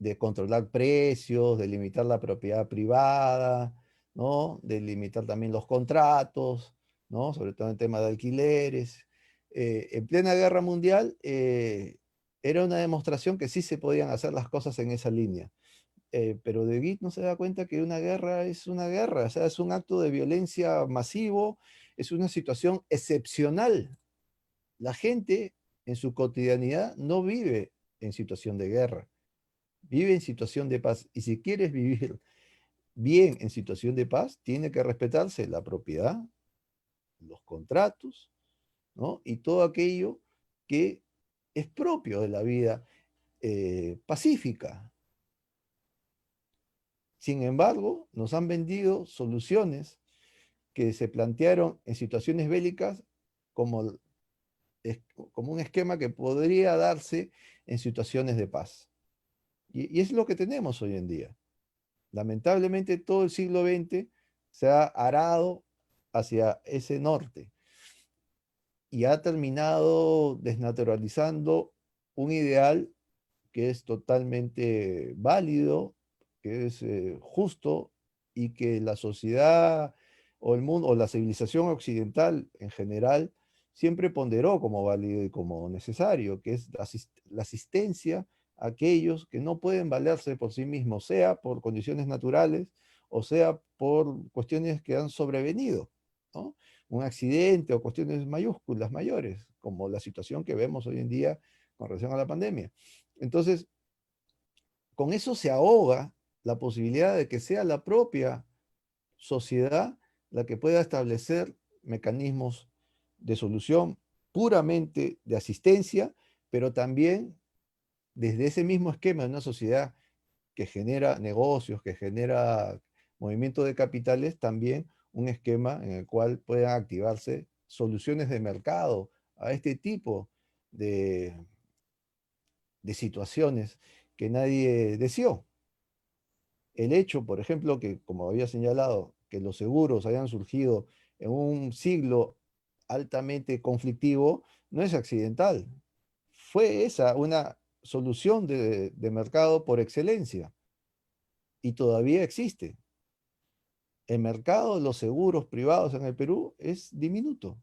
[SPEAKER 1] de controlar precios, de limitar la propiedad privada, ¿no? De limitar también los contratos, ¿no? Sobre todo en tema de alquileres. En plena guerra mundial era una demostración que sí se podían hacer las cosas en esa línea. Pero De Gucht no se da cuenta que una guerra es una guerra, o sea, es un acto de violencia masivo, es una situación excepcional. La gente en su cotidianidad no vive en situación de guerra, vive en situación de paz. Y si quieres vivir bien en situación de paz, tiene que respetarse la propiedad, los contratos, ¿no? Y todo aquello que es propio de la vida pacífica. Sin embargo, nos han vendido soluciones que se plantearon en situaciones bélicas como, como un esquema que podría darse en situaciones de paz. Y es lo que tenemos hoy en día. Lamentablemente todo el siglo XX se ha arado hacia ese norte y ha terminado desnaturalizando un ideal que es totalmente válido, que es justo y que la sociedad o el mundo o la civilización occidental en general siempre ponderó como válido y como necesario, que es la asistencia a aquellos que no pueden valerse por sí mismos, sea por condiciones naturales o sea por cuestiones que han sobrevenido, ¿no? Un accidente o cuestiones mayúsculas, mayores, como la situación que vemos hoy en día con relación a la pandemia. Entonces, con eso se ahoga la posibilidad de que sea la propia sociedad la que pueda establecer mecanismos de solución puramente de asistencia, pero también desde ese mismo esquema de una sociedad que genera negocios, que genera movimiento de capitales, también un esquema en el cual puedan activarse soluciones de mercado a este tipo de, de situaciones que nadie deseó. El hecho, por ejemplo, que como había señalado, que los seguros hayan surgido en un siglo altamente conflictivo, no es accidental. Fue esa una solución de mercado por excelencia y todavía existe. El mercado de los seguros privados en el Perú es diminuto,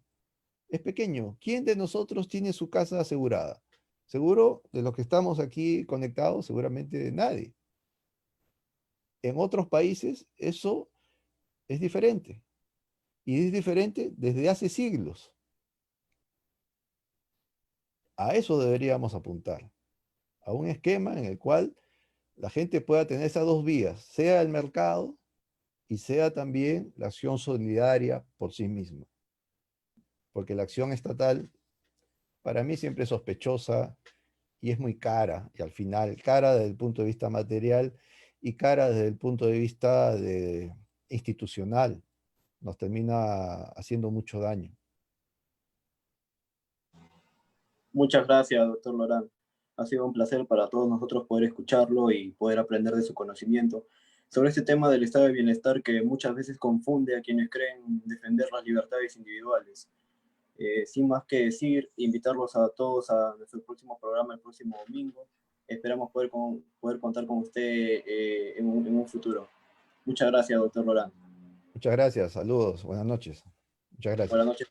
[SPEAKER 1] es pequeño. ¿Quién de nosotros tiene su casa asegurada? Seguro de los que estamos aquí conectados, seguramente nadie. En otros países eso es diferente. Y es diferente desde hace siglos. A eso deberíamos apuntar. A un esquema en el cual la gente pueda tener esas dos vías, sea el mercado y sea también la acción solidaria por sí misma. Porque la acción estatal para mí siempre es sospechosa y es muy cara. Y al final, cara desde el punto de vista material y cara desde el punto de vista institucional. Nos termina haciendo mucho daño.
[SPEAKER 2] Muchas gracias, doctor Lorán. Ha sido un placer para todos nosotros poder escucharlo y poder aprender de su conocimiento sobre este tema del estado de bienestar que muchas veces confunde a quienes creen defender las libertades individuales. Sin más que decir, invitarlos a todos a nuestro próximo programa el próximo domingo. Esperamos poder contar con usted en un futuro. Muchas gracias, doctor Lorán.
[SPEAKER 1] Muchas gracias, saludos, buenas noches. Muchas
[SPEAKER 2] Buenas
[SPEAKER 1] gracias.
[SPEAKER 2] noches.